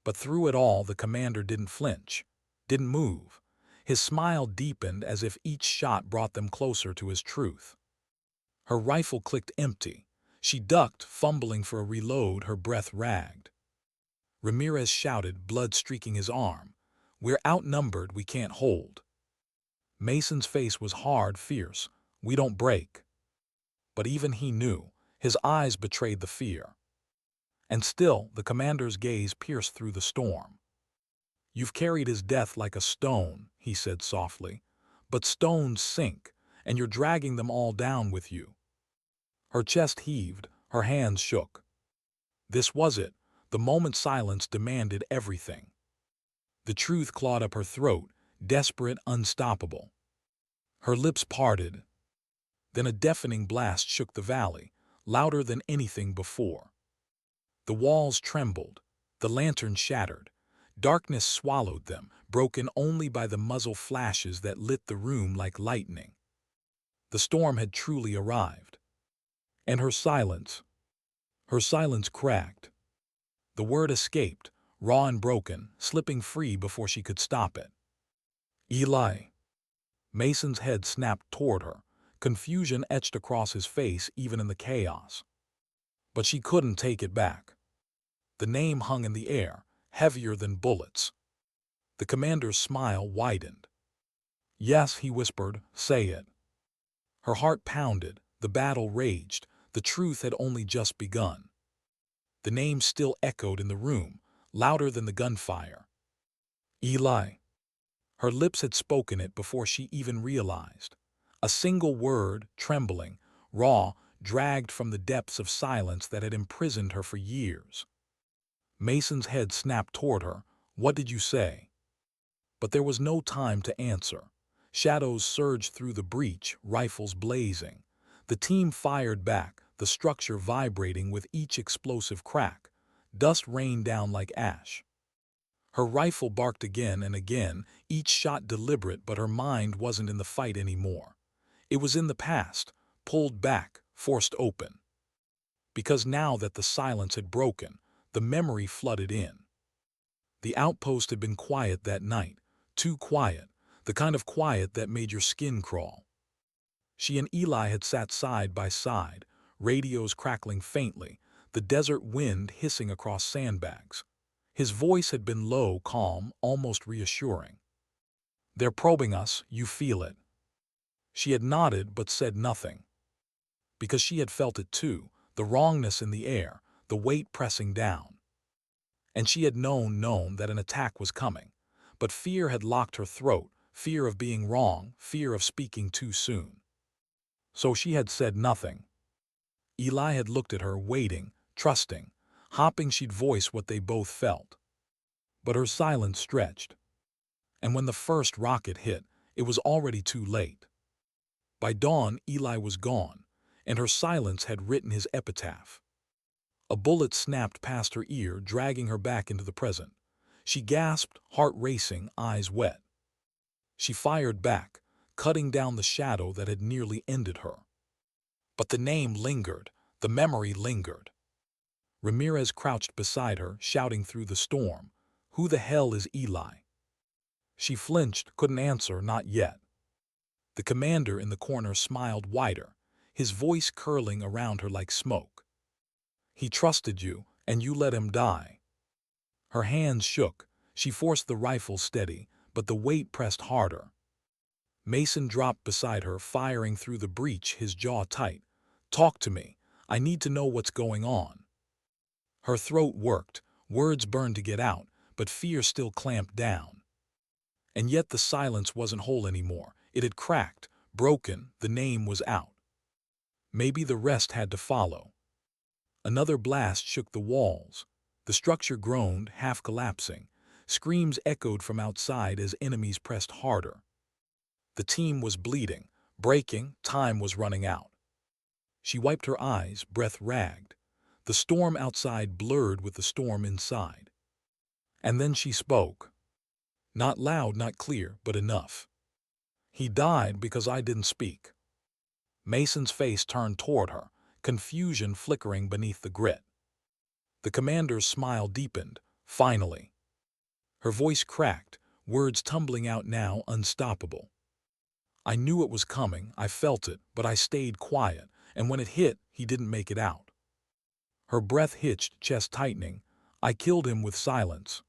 But through it all, the commander didn't flinch, didn't move. His smile deepened as if each shot brought them closer to his truth. Her rifle clicked empty. She ducked, fumbling for a reload, her breath ragged. Ramirez shouted, blood streaking his arm. "We're outnumbered, we can't hold." Mason's face was hard, fierce. "We don't break." But even he knew. His eyes betrayed the fear. And still, the commander's gaze pierced through the storm. "You've carried his death like a stone," he said softly. "But stones sink, and you're dragging them all down with you." Her chest heaved, her hands shook. This was it, the moment silence demanded everything. The truth clawed up her throat, desperate, unstoppable. Her lips parted. Then a deafening blast shook the valley, louder than anything before. The walls trembled, the lanterns shattered. Darkness swallowed them, broken only by the muzzle flashes that lit the room like lightning. The storm had truly arrived. And her silence cracked. The word escaped, raw and broken, slipping free before she could stop it. "Eli." Mason's head snapped toward her. Confusion etched across his face even in the chaos. But she couldn't take it back. The name hung in the air, heavier than bullets. The commander's smile widened. "Yes," he whispered, "say it." Her heart pounded, the battle raged, the truth had only just begun. The name still echoed in the room, louder than the gunfire. "Eli." Her lips had spoken it before she even realized. A single word, trembling, raw, dragged from the depths of silence that had imprisoned her for years. Mason's head snapped toward her. "What did you say?" But there was no time to answer. Shadows surged through the breach, rifles blazing. The team fired back, the structure vibrating with each explosive crack. Dust rained down like ash. Her rifle barked again and again, each shot deliberate, but her mind wasn't in the fight anymore. It was in the past, pulled back, forced open. Because now that the silence had broken, the memory flooded in. The outpost had been quiet that night, too quiet, the kind of quiet that made your skin crawl. She and Eli had sat side by side, radios crackling faintly, the desert wind hissing across sandbags. His voice had been low, calm, almost reassuring. "They're probing us, you feel it." She had nodded but said nothing. Because she had felt it too, the wrongness in the air, the weight pressing down. And she had known that an attack was coming. But fear had locked her throat, fear of being wrong, fear of speaking too soon. So she had said nothing. Eli had looked at her, waiting, trusting, hoping she'd voice what they both felt. But her silence stretched. And when the first rocket hit, it was already too late. By dawn, Eli was gone, and her silence had written his epitaph. A bullet snapped past her ear, dragging her back into the present. She gasped, heart racing, eyes wet. She fired back, cutting down the shadow that had nearly ended her. But the name lingered, the memory lingered. Ramirez crouched beside her, shouting through the storm, "Who the hell is Eli?" She flinched, couldn't answer, not yet. The commander in the corner smiled wider, his voice curling around her like smoke. "He trusted you, and you let him die." Her hands shook. She forced the rifle steady, but the weight pressed harder. Mason dropped beside her, firing through the breach, his jaw tight. "Talk to me. I need to know what's going on." Her throat worked, words burned to get out, but fear still clamped down. And yet the silence wasn't whole anymore. It had cracked, broken, the name was out. Maybe the rest had to follow. Another blast shook the walls. The structure groaned, half collapsing. Screams echoed from outside as enemies pressed harder. The team was bleeding, breaking, time was running out. She wiped her eyes, breath ragged. The storm outside blurred with the storm inside. And then she spoke. Not loud, not clear, but enough. "He died because I didn't speak." Mason's face turned toward her, confusion flickering beneath the grit. The commander's smile deepened. Finally. Her voice cracked, words tumbling out now unstoppable. I knew it was coming, I felt it, but I stayed quiet, and when it hit, he didn't make it out. Her breath hitched, chest tightening. I killed him with silence.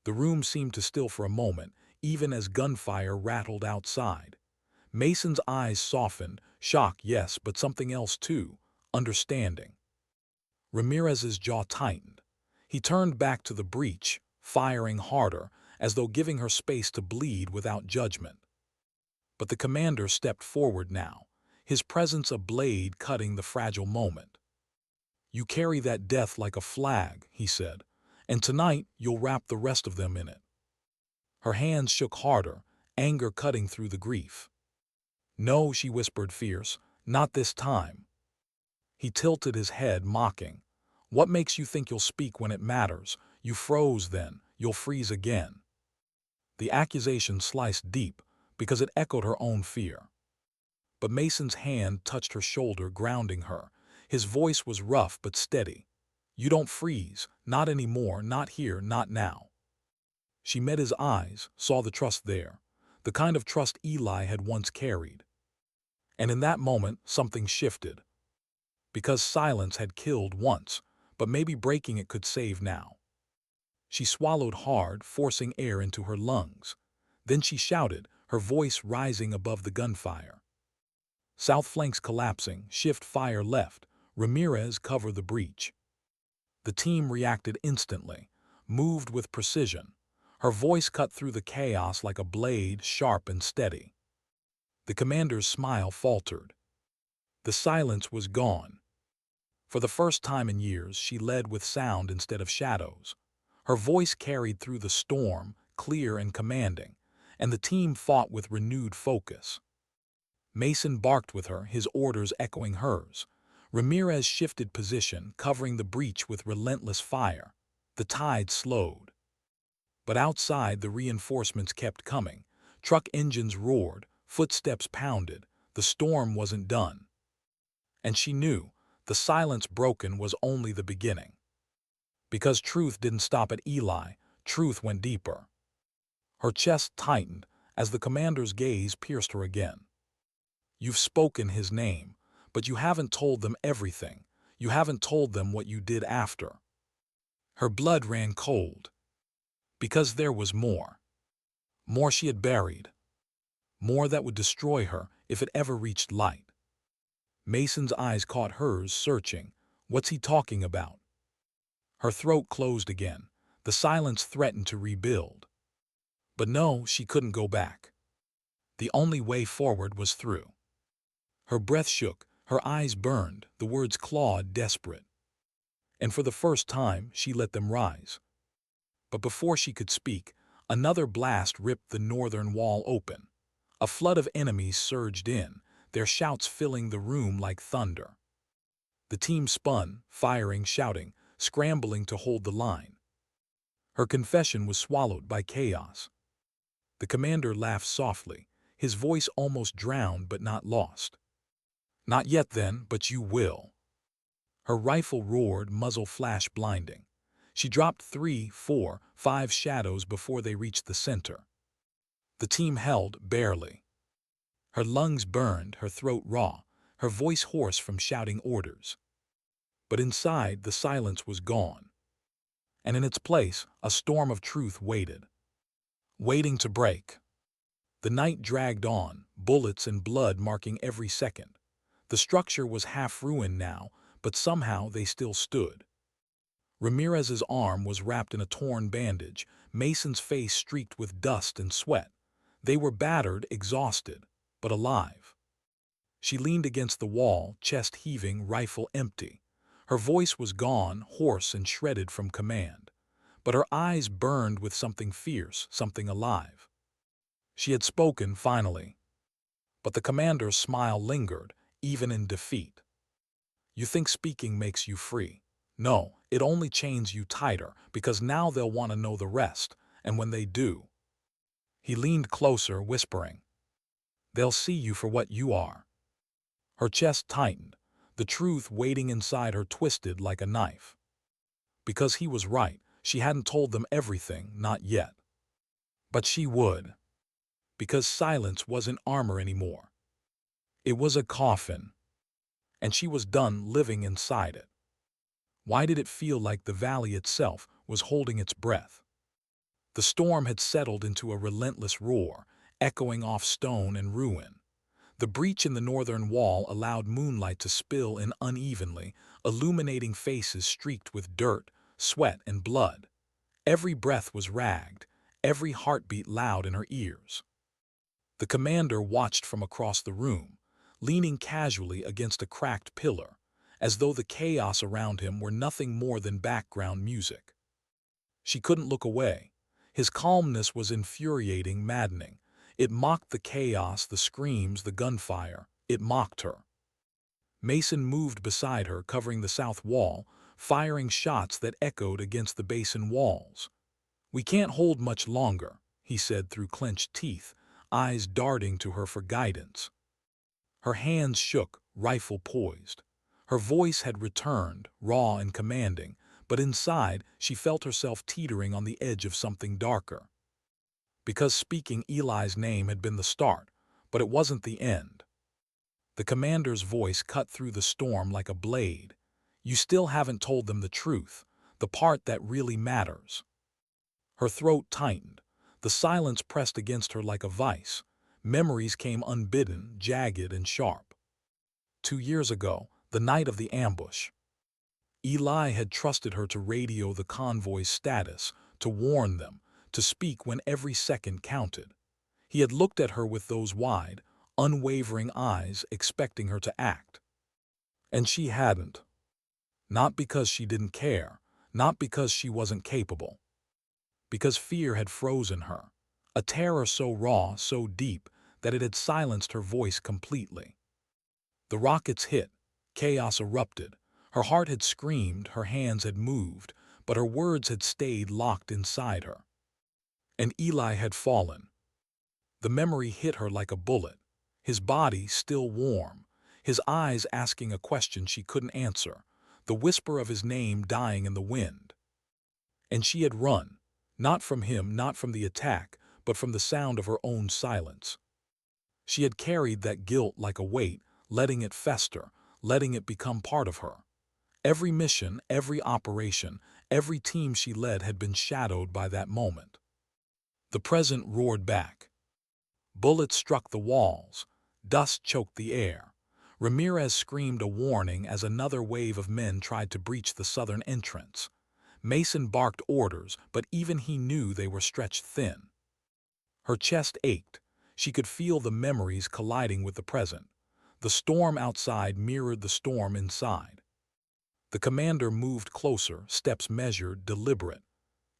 The room seemed to still for a moment, even as gunfire rattled outside. Mason's eyes softened, shock, yes, but something else too, understanding. Ramirez's jaw tightened. He turned back to the breach, firing harder, as though giving her space to bleed without judgment. But the commander stepped forward now, his presence a blade cutting the fragile moment. You carry that death like a flag, he said, and tonight you'll wrap the rest of them in it. Her hands shook harder, anger cutting through the grief. No, she whispered fierce, not this time. He tilted his head, mocking. What makes you think you'll speak when it matters? You froze then, you'll freeze again. The accusation sliced deep, because it echoed her own fear. But Mason's hand touched her shoulder, grounding her. His voice was rough but steady. You don't freeze, not anymore, not here, not now. She met his eyes, saw the trust there, the kind of trust Eli had once carried. And in that moment, something shifted. Because silence had killed once, but maybe breaking it could save now. She swallowed hard, forcing air into her lungs. Then she shouted, her voice rising above the gunfire. South flanks collapsing, shift fire left. Ramirez cover the breach. The team reacted instantly, moved with precision. Her voice cut through the chaos like a blade, sharp and steady. The commander's smile faltered. The silence was gone. For the first time in years, she led with sound instead of shadows. Her voice carried through the storm, clear and commanding, and the team fought with renewed focus. Mason barked with her, his orders echoing hers. Ramirez shifted position, covering the breach with relentless fire. The tide slowed. But outside, the reinforcements kept coming. Truck engines roared, footsteps pounded. The storm wasn't done. And she knew the silence broken was only the beginning. Because truth didn't stop at Eli, truth went deeper. Her chest tightened as the commander's gaze pierced her again. You've spoken his name, but you haven't told them everything. You haven't told them what you did after. Her blood ran cold. Because there was more. More she had buried. More that would destroy her if it ever reached light. Mason's eyes caught hers, searching. What's he talking about? Her throat closed again. The silence threatened to rebuild. But no, she couldn't go back. The only way forward was through. Her breath shook, her eyes burned, the words clawed, desperate. And for the first time, she let them rise. But before she could speak, another blast ripped the northern wall open. A flood of enemies surged in, their shouts filling the room like thunder. The team spun, firing, shouting, scrambling to hold the line. Her confession was swallowed by chaos. The commander laughed softly, his voice almost drowned but not lost. Not yet then, but you will. Her rifle roared, muzzle flash blinding. She dropped 3, 4, 5 shadows before they reached the center. The team held, barely. Her lungs burned, her throat raw, her voice hoarse from shouting orders. But inside, the silence was gone. And in its place, a storm of truth waited. Waiting to break. The night dragged on, bullets and blood marking every second. The structure was half ruined now, but somehow they still stood. Ramirez's arm was wrapped in a torn bandage, Mason's face streaked with dust and sweat. They were battered, exhausted, but alive. She leaned against the wall, chest heaving, rifle empty. Her voice was gone, hoarse and shredded from command. But her eyes burned with something fierce, something alive. She had spoken finally. But the commander's smile lingered, even in defeat. You think speaking makes you free. No, it only chains you tighter, because now they'll want to know the rest, and when they do. He leaned closer, whispering. They'll see you for what you are. Her chest tightened, the truth waiting inside her twisted like a knife. Because he was right, she hadn't told them everything, not yet. But she would. Because silence wasn't armor anymore. It was a coffin, and she was done living inside it. Why did it feel like the valley itself was holding its breath? The storm had settled into a relentless roar, echoing off stone and ruin. The breach in the northern wall allowed moonlight to spill in unevenly, illuminating faces streaked with dirt, sweat, and blood. Every breath was ragged, every heartbeat loud in her ears. The commander watched from across the room, leaning casually against a cracked pillar, as though the chaos around him were nothing more than background music. She couldn't look away. His calmness was infuriating, maddening. It mocked the chaos, the screams, the gunfire. It mocked her. Mason moved beside her, covering the south wall, firing shots that echoed against the basin walls. "We can't hold much longer," he said through clenched teeth, eyes darting to her for guidance. Her hands shook, rifle poised. Her voice had returned, raw and commanding, but inside she felt herself teetering on the edge of something darker. Because speaking Eli's name had been the start, but it wasn't the end. The commander's voice cut through the storm like a blade. "You still haven't told them the truth, the part that really matters." Her throat tightened. The silence pressed against her like a vice. Memories came unbidden, jagged and sharp. 2 years ago, the night of the ambush. Eli had trusted her to radio the convoy's status, to warn them, to speak when every second counted. He had looked at her with those wide, unwavering eyes, expecting her to act. And she hadn't. Not because she didn't care, not because she wasn't capable. Because fear had frozen her, a terror so raw, so deep, that it had silenced her voice completely. The rockets hit, chaos erupted. Her heart had screamed, her hands had moved, but her words had stayed locked inside her. And Eli had fallen. The memory hit her like a bullet, his body still warm, his eyes asking a question she couldn't answer, the whisper of his name dying in the wind. And she had run, not from him, not from the attack, but from the sound of her own silence. She had carried that guilt like a weight, letting it fester, letting it become part of her. Every mission, every operation, every team she led had been shadowed by that moment. The present roared back. Bullets struck the walls. Dust choked the air. Ramirez screamed a warning as another wave of men tried to breach the southern entrance. Mason barked orders, but even he knew they were stretched thin. Her chest ached. She could feel the memories colliding with the present. The storm outside mirrored the storm inside. The commander moved closer, steps measured, deliberate.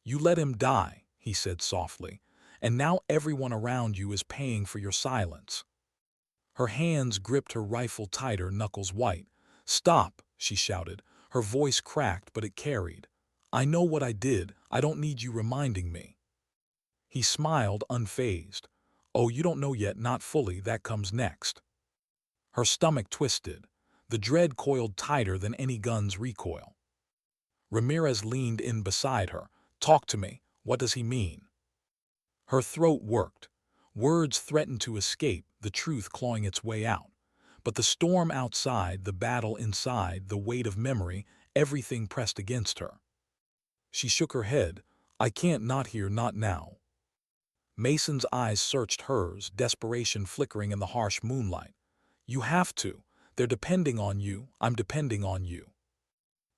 "You let him die," he said softly, "and now everyone around you is paying for your silence." Her hands gripped her rifle tighter, knuckles white. "Stop," she shouted. Her voice cracked, but it carried. "I know what I did. I don't need you reminding me." He smiled, unfazed. "Oh, you don't know yet, not fully, that comes next." Her stomach twisted. The dread coiled tighter than any gun's recoil. Ramirez leaned in beside her. "Talk to me. What does he mean?" Her throat worked. Words threatened to escape, the truth clawing its way out. But the storm outside, the battle inside, the weight of memory, everything pressed against her. She shook her head. "I can't, not here, not now." Mason's eyes searched hers, desperation flickering in the harsh moonlight. "You have to. They're depending on you. I'm depending on you."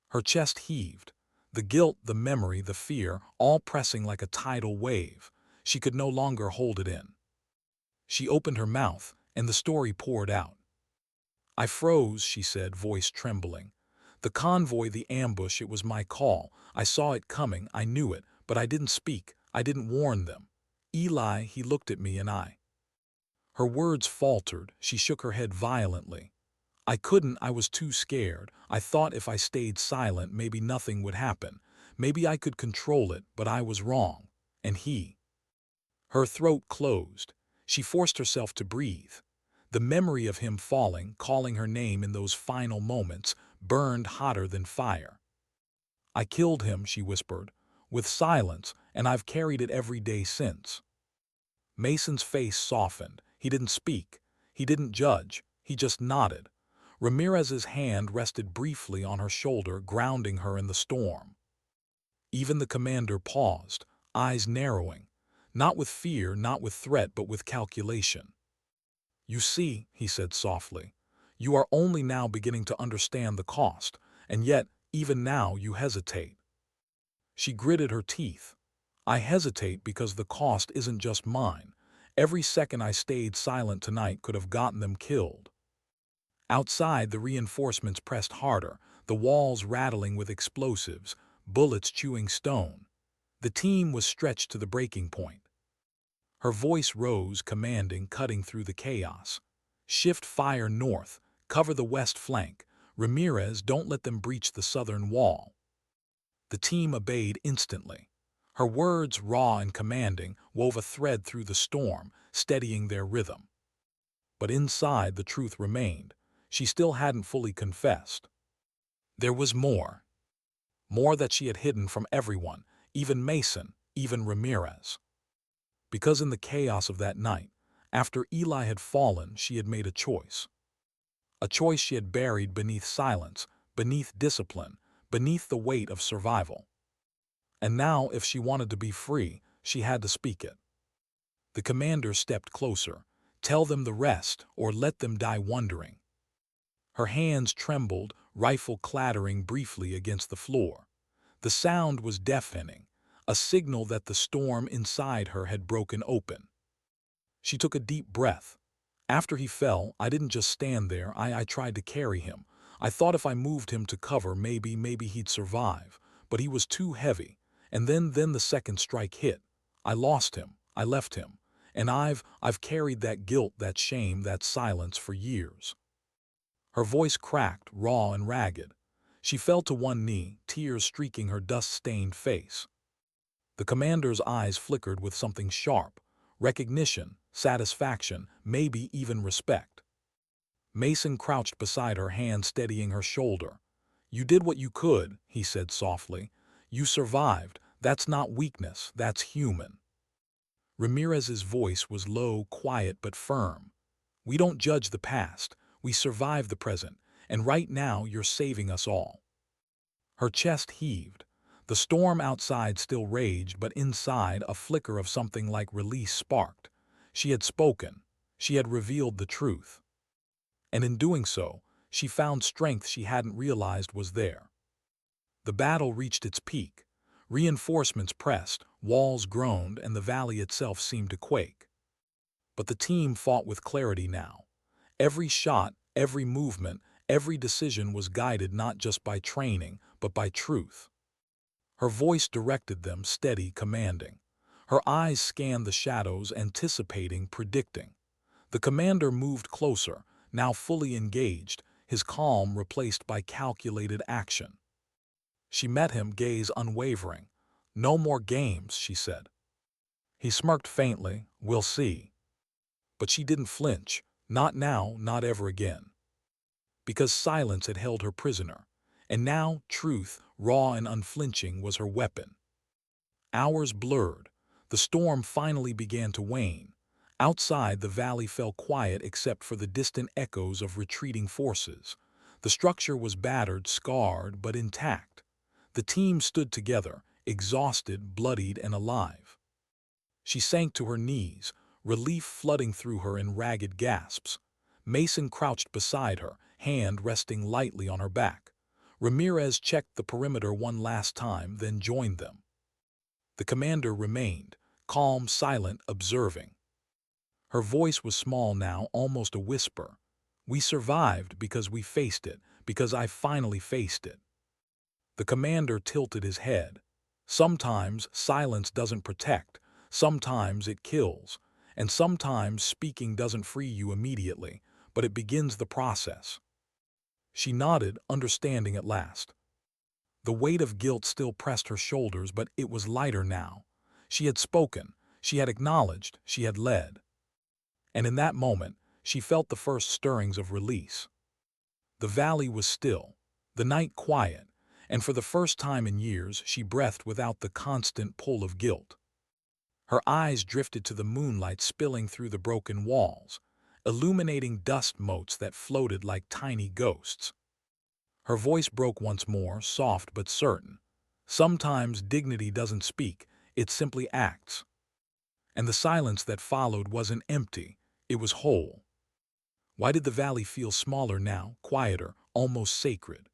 Her chest heaved. The guilt, the memory, the fear, all pressing like a tidal wave. She could no longer hold it in. She opened her mouth, and the story poured out. "I froze," she said, voice trembling. "The convoy, the ambush, it was my call. I saw it coming, I knew it, but I didn't speak. I didn't warn them. Eli, he looked at me and I—" Her words faltered. She shook her head violently. "I couldn't, I was too scared. I thought if I stayed silent, maybe nothing would happen. Maybe I could control it, but I was wrong. And he—" Her throat closed. She forced herself to breathe. The memory of him falling, calling her name in those final moments, burned hotter than fire. "I killed him," she whispered, with silence, "and I've carried it every day since." Mason's face softened. He didn't speak. He didn't judge. He just nodded. Ramirez's hand rested briefly on her shoulder, grounding her in the storm. Even the commander paused, eyes narrowing, not with fear, not with threat, but with calculation. "You see," he said softly, "you are only now beginning to understand the cost, and yet, even now, you hesitate." She gritted her teeth. "I hesitate because the cost isn't just mine. Every second I stayed silent tonight could have gotten them killed." Outside, the reinforcements pressed harder, the walls rattling with explosives, bullets chewing stone. The team was stretched to the breaking point. Her voice rose, commanding, cutting through the chaos. "Shift fire north. Cover the west flank. Ramirez, don't let them breach the southern wall." The team obeyed instantly. Her words, raw and commanding, wove a thread through the storm, steadying their rhythm. But inside, the truth remained. She still hadn't fully confessed. There was more. More that she had hidden from everyone, even Mason, even Ramirez. Because in the chaos of that night, after Eli had fallen, she had made a choice. A choice she had buried beneath silence, beneath discipline, beneath the weight of survival. And now, if she wanted to be free, she had to speak it. The commander stepped closer. "Tell them the rest, or let them die wondering." Her hands trembled, rifle clattering briefly against the floor. The sound was deafening, a signal that the storm inside her had broken open. She took a deep breath. "After he fell, I didn't just stand there, I tried to carry him. I thought if I moved him to cover, maybe he'd survive. But he was too heavy. And then the second strike hit. I lost him. I left him. And I've carried that guilt, that shame, that silence for years." Her voice cracked, raw and ragged. She fell to one knee, tears streaking her dust-stained face. The commander's eyes flickered with something sharp. Recognition, satisfaction, maybe even respect. Mason crouched beside her, hand steadying her shoulder. "You did what you could," he said softly. "You survived. That's not weakness, that's human." Ramirez's voice was low, quiet, but firm. "We don't judge the past. We survive the present. And right now, you're saving us all." Her chest heaved. The storm outside still raged, but inside, a flicker of something like release sparked. She had spoken. She had revealed the truth. And in doing so, she found strength she hadn't realized was there. The battle reached its peak. Reinforcements pressed, walls groaned, and the valley itself seemed to quake. But the team fought with clarity now. Every shot, every movement, every decision was guided not just by training, but by truth. Her voice directed them, steady, commanding. Her eyes scanned the shadows, anticipating, predicting. The commander moved closer, now fully engaged, his calm replaced by calculated action. She met him, gaze unwavering. "No more games," she said. He smirked faintly. "We'll see." But she didn't flinch. Not now, not ever again. Because silence had held her prisoner. And now, truth, raw and unflinching, was her weapon. Hours blurred. The storm finally began to wane. Outside, the valley fell quiet except for the distant echoes of retreating forces. The structure was battered, scarred, but intact. The team stood together, exhausted, bloodied, and alive. She sank to her knees, relief flooding through her in ragged gasps. Mason crouched beside her, hand resting lightly on her back. Ramirez checked the perimeter one last time, then joined them. The commander remained, calm, silent, observing. Her voice was small now, almost a whisper. "We survived because we faced it, because I finally faced it." The commander tilted his head. "Sometimes silence doesn't protect, sometimes it kills, and sometimes speaking doesn't free you immediately, but it begins the process." She nodded, understanding at last. The weight of guilt still pressed her shoulders, but it was lighter now. She had spoken, she had acknowledged, she had led. And in that moment, She felt the first stirrings of release. The valley was still, the night quiet, and for the first time in years she breathed without the constant pull of guilt. Her eyes drifted to the moonlight spilling through the broken walls, illuminating dust motes that floated like tiny ghosts. Her voice broke once more, soft but certain. Sometimes dignity doesn't speak, it simply acts. And the silence that followed wasn't empty, it was whole. Why did the valley feel smaller now, quieter, almost sacred?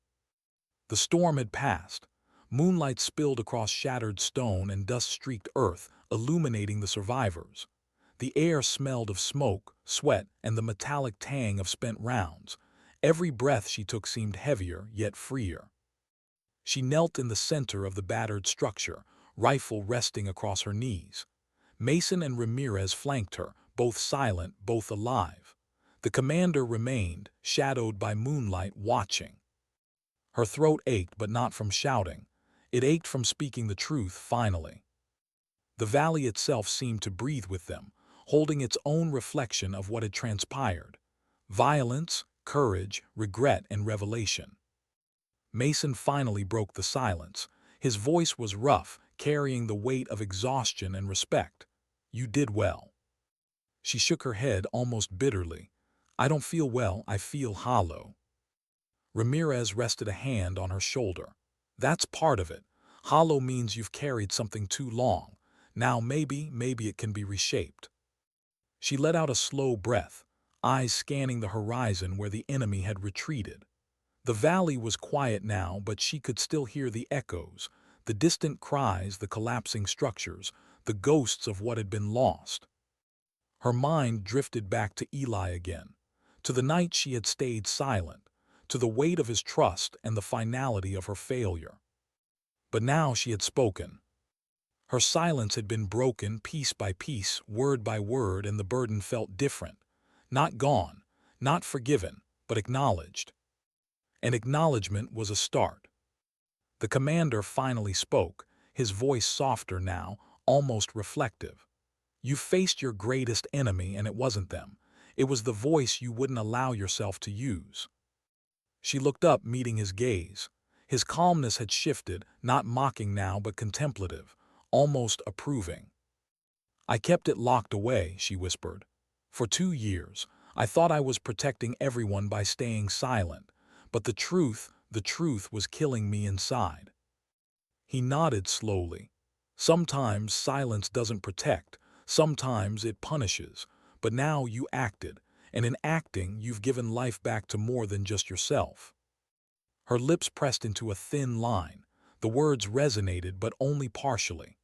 The storm had passed. Moonlight spilled across shattered stone and dust-streaked earth, illuminating the survivors. The air smelled of smoke, sweat, and the metallic tang of spent rounds. Every breath she took seemed heavier, yet freer. She knelt in the center of the battered structure, rifle resting across her knees. Mason and Ramirez flanked her, both silent, both alive. The commander remained, shadowed by moonlight, watching. Her throat ached, but not from shouting. It ached from speaking the truth, finally. The valley itself seemed to breathe with them, holding its own reflection of what had transpired. Violence, courage, regret, and revelation. Mason finally broke the silence. His voice was rough, carrying the weight of exhaustion and respect. "You did well." She shook her head almost bitterly. "I don't feel well, I feel hollow." Ramirez rested a hand on her shoulder. "That's part of it. Hollow means you've carried something too long. Now maybe it can be reshaped." She let out a slow breath, eyes scanning the horizon where the enemy had retreated. The valley was quiet now, but she could still hear the echoes, the distant cries, the collapsing structures, the ghosts of what had been lost. Her mind drifted back to Eli again, to the night she had stayed silent, to the weight of his trust and the finality of her failure. But now she had spoken. Her silence had been broken piece by piece, word by word, and the burden felt different. Not gone, not forgiven, but acknowledged. And acknowledgement was a start. The commander finally spoke, his voice softer now, almost reflective. "You faced your greatest enemy, and it wasn't them. It was the voice you wouldn't allow yourself to use." She looked up, meeting his gaze. His calmness had shifted, not mocking now, but contemplative, almost approving. "I kept it locked away," she whispered. "For 2 years. I thought I was protecting everyone by staying silent. But the truth was killing me inside." He nodded slowly. "Sometimes silence doesn't protect. Sometimes it punishes. But now you acted, and in acting you've given life back to more than just yourself." Her lips pressed into a thin line. The words resonated, but only partially.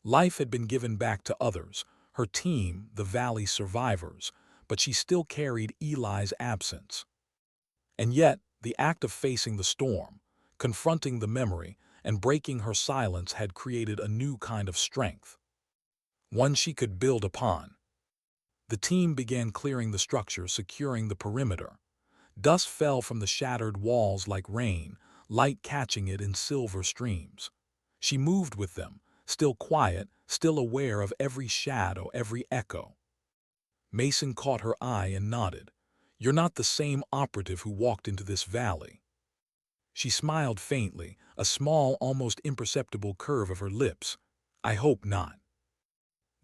Life had been given back to others, her team, the valley's survivors, but she still carried Eli's absence. And yet, the act of facing the storm, confronting the memory, and breaking her silence had created a new kind of strength. One she could build upon. The team began clearing the structure, securing the perimeter. Dust fell from the shattered walls like rain, light catching it in silver streams. She moved with them, still quiet, still aware of every shadow, every echo. Mason caught her eye and nodded. "You're not the same operative who walked into this valley." She smiled faintly, a small, almost imperceptible curve of her lips. "I hope not."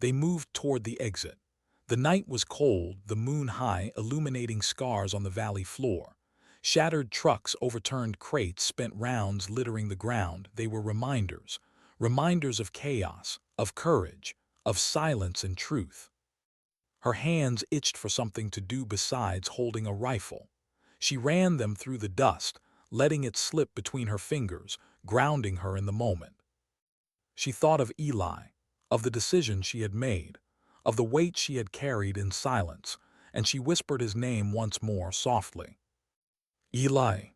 They moved toward the exit. The night was cold, the moon high, illuminating scars on the valley floor. Shattered trucks, overturned crates, spent rounds littering the ground. They were reminders. Reminders of chaos, of courage, of silence and truth. Her hands itched for something to do besides holding a rifle. She ran them through the dust, letting it slip between her fingers, grounding her in the moment. She thought of Eli, of the decision she had made, of the weight she had carried in silence, and she whispered his name once more softly. "Eli."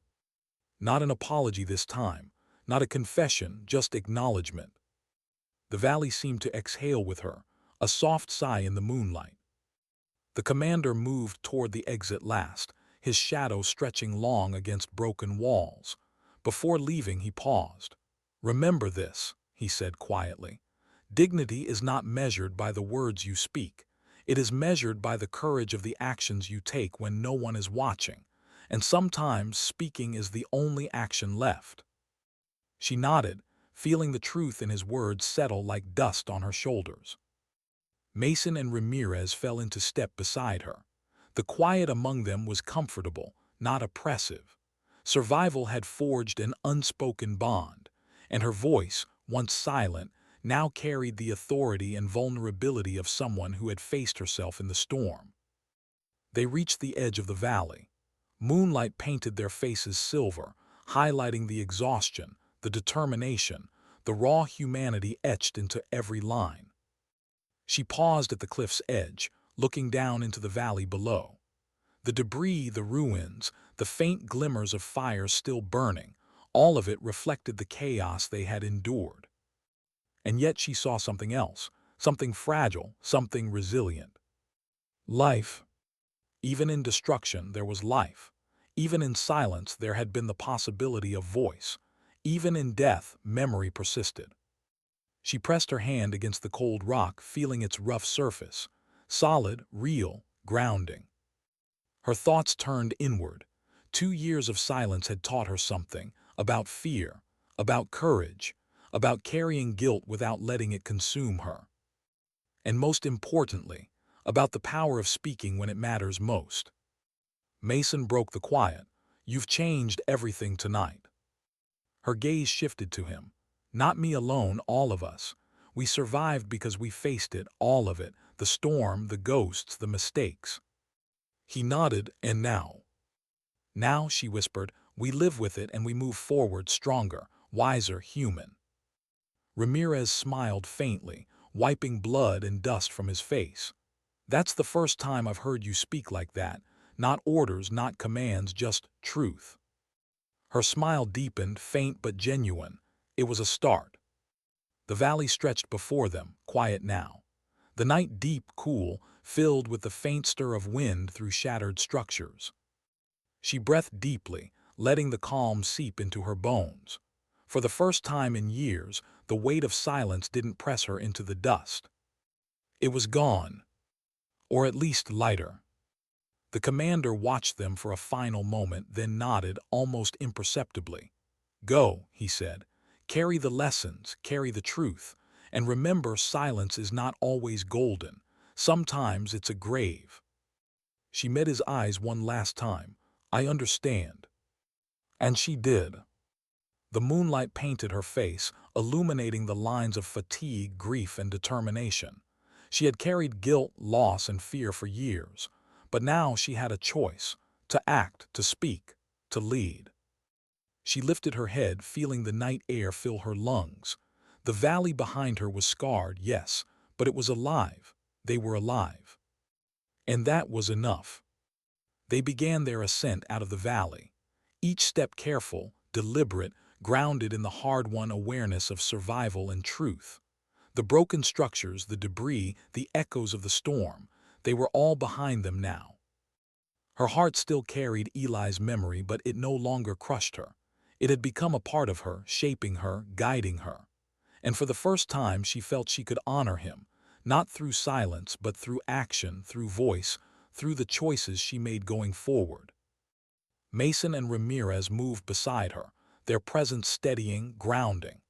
Not an apology this time, not a confession, just acknowledgement. The valley seemed to exhale with her, a soft sigh in the moonlight. The commander moved toward the exit last, his shadow stretching long against broken walls. Before leaving, he paused. "Remember this," he said quietly. "Dignity is not measured by the words you speak. It is measured by the courage of the actions you take when no one is watching, and sometimes speaking is the only action left. She nodded, feeling the truth in his words settle like dust on her shoulders. Mason and Ramirez fell into step beside her. The quiet among them was comfortable, not oppressive. Survival had forged an unspoken bond, and her voice, once silent, now carried the authority and vulnerability of someone who had faced herself in the storm. They reached the edge of the valley. Moonlight painted their faces silver, highlighting the exhaustion, the determination, the raw humanity etched into every line. She paused at the cliff's edge, looking down into the valley below. The debris, the ruins, the faint glimmers of fires still burning, all of it reflected the chaos they had endured. And yet she saw something else, something fragile, something resilient. Life. Even in destruction, there was life. Even in silence, there had been the possibility of voice. Even in death, memory persisted. She pressed her hand against the cold rock, feeling its rough surface. Solid, real, grounding. Her thoughts turned inward. 2 years of silence had taught her something about fear, about courage, about carrying guilt without letting it consume her. And most importantly, about the power of speaking when it matters most. Mason broke the quiet. "You've changed everything tonight." Her gaze shifted to him. "Not me alone, all of us. We survived because we faced it, all of it, the storm, the ghosts, the mistakes." He nodded. "And now?" "Now," she whispered, "we live with it and we move forward stronger, wiser, human." Ramirez smiled faintly, wiping blood and dust from his face. "That's the first time I've heard you speak like that. Not orders, not commands, just truth." Her smile deepened, faint but genuine. It was a start. The valley stretched before them, quiet now. The night deep, cool, filled with the faint stir of wind through shattered structures. She breathed deeply, letting the calm seep into her bones. For the first time in years, the weight of silence didn't press her into the dust. It was gone, or at least lighter. The commander watched them for a final moment, then nodded almost imperceptibly. "Go," he said. "Carry the lessons, carry the truth, and remember silence is not always golden. Sometimes it's a grave." She met his eyes one last time. "I understand." And she did. The moonlight painted her face, illuminating the lines of fatigue, grief, and determination. She had carried guilt, loss, and fear for years, but now she had a choice: to act, to speak, to lead. She lifted her head, feeling the night air fill her lungs. The valley behind her was scarred, yes, but it was alive. They were alive. And that was enough. They began their ascent out of the valley, each step careful, deliberate, grounded in the hard-won awareness of survival and truth. The broken structures, the debris, the echoes of the storm, they were all behind them now. Her heart still carried Eli's memory, but it no longer crushed her. It had become a part of her, shaping her, guiding her. And for the first time she felt she could honor him, not through silence, but through action, through voice, through the choices she made going forward. Mason and Ramirez moved beside her, their presence steadying, grounding.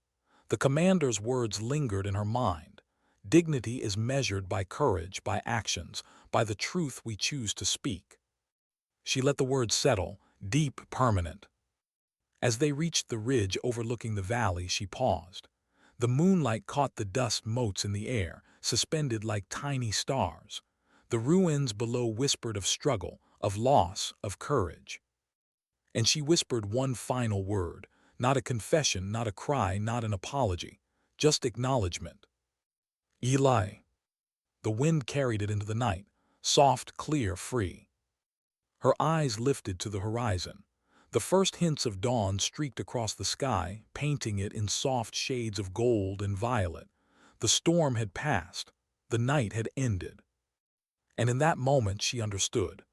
The commander's words lingered in her mind. Dignity is measured by courage, by actions, by the truth we choose to speak. She let the words settle, deep, permanent. As they reached the ridge overlooking the valley, she paused. The moonlight caught the dust motes in the air, suspended like tiny stars. The ruins below whispered of struggle, of loss, of courage. And she whispered one final word, not a confession, not a cry, not an apology, just acknowledgement. "Eli." The wind carried it into the night, soft, clear, free. Her eyes lifted to the horizon. The first hints of dawn streaked across the sky, painting it in soft shades of gold and violet. The storm had passed. The night had ended. And in that moment she understood.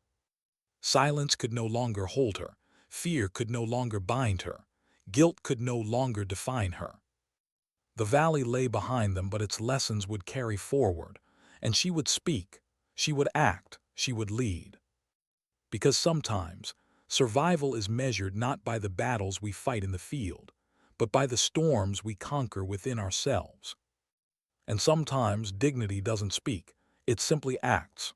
Silence could no longer hold her. Fear could no longer bind her. Guilt could no longer define her. The valley lay behind them, but its lessons would carry forward, and she would speak. She would act, she would lead. Because sometimes, survival is measured not by the battles we fight in the field, but by the storms we conquer within ourselves. And sometimes dignity doesn't speak, it simply acts.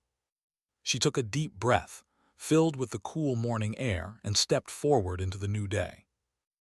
She took a deep breath, filled with the cool morning air, and stepped forward into the new day.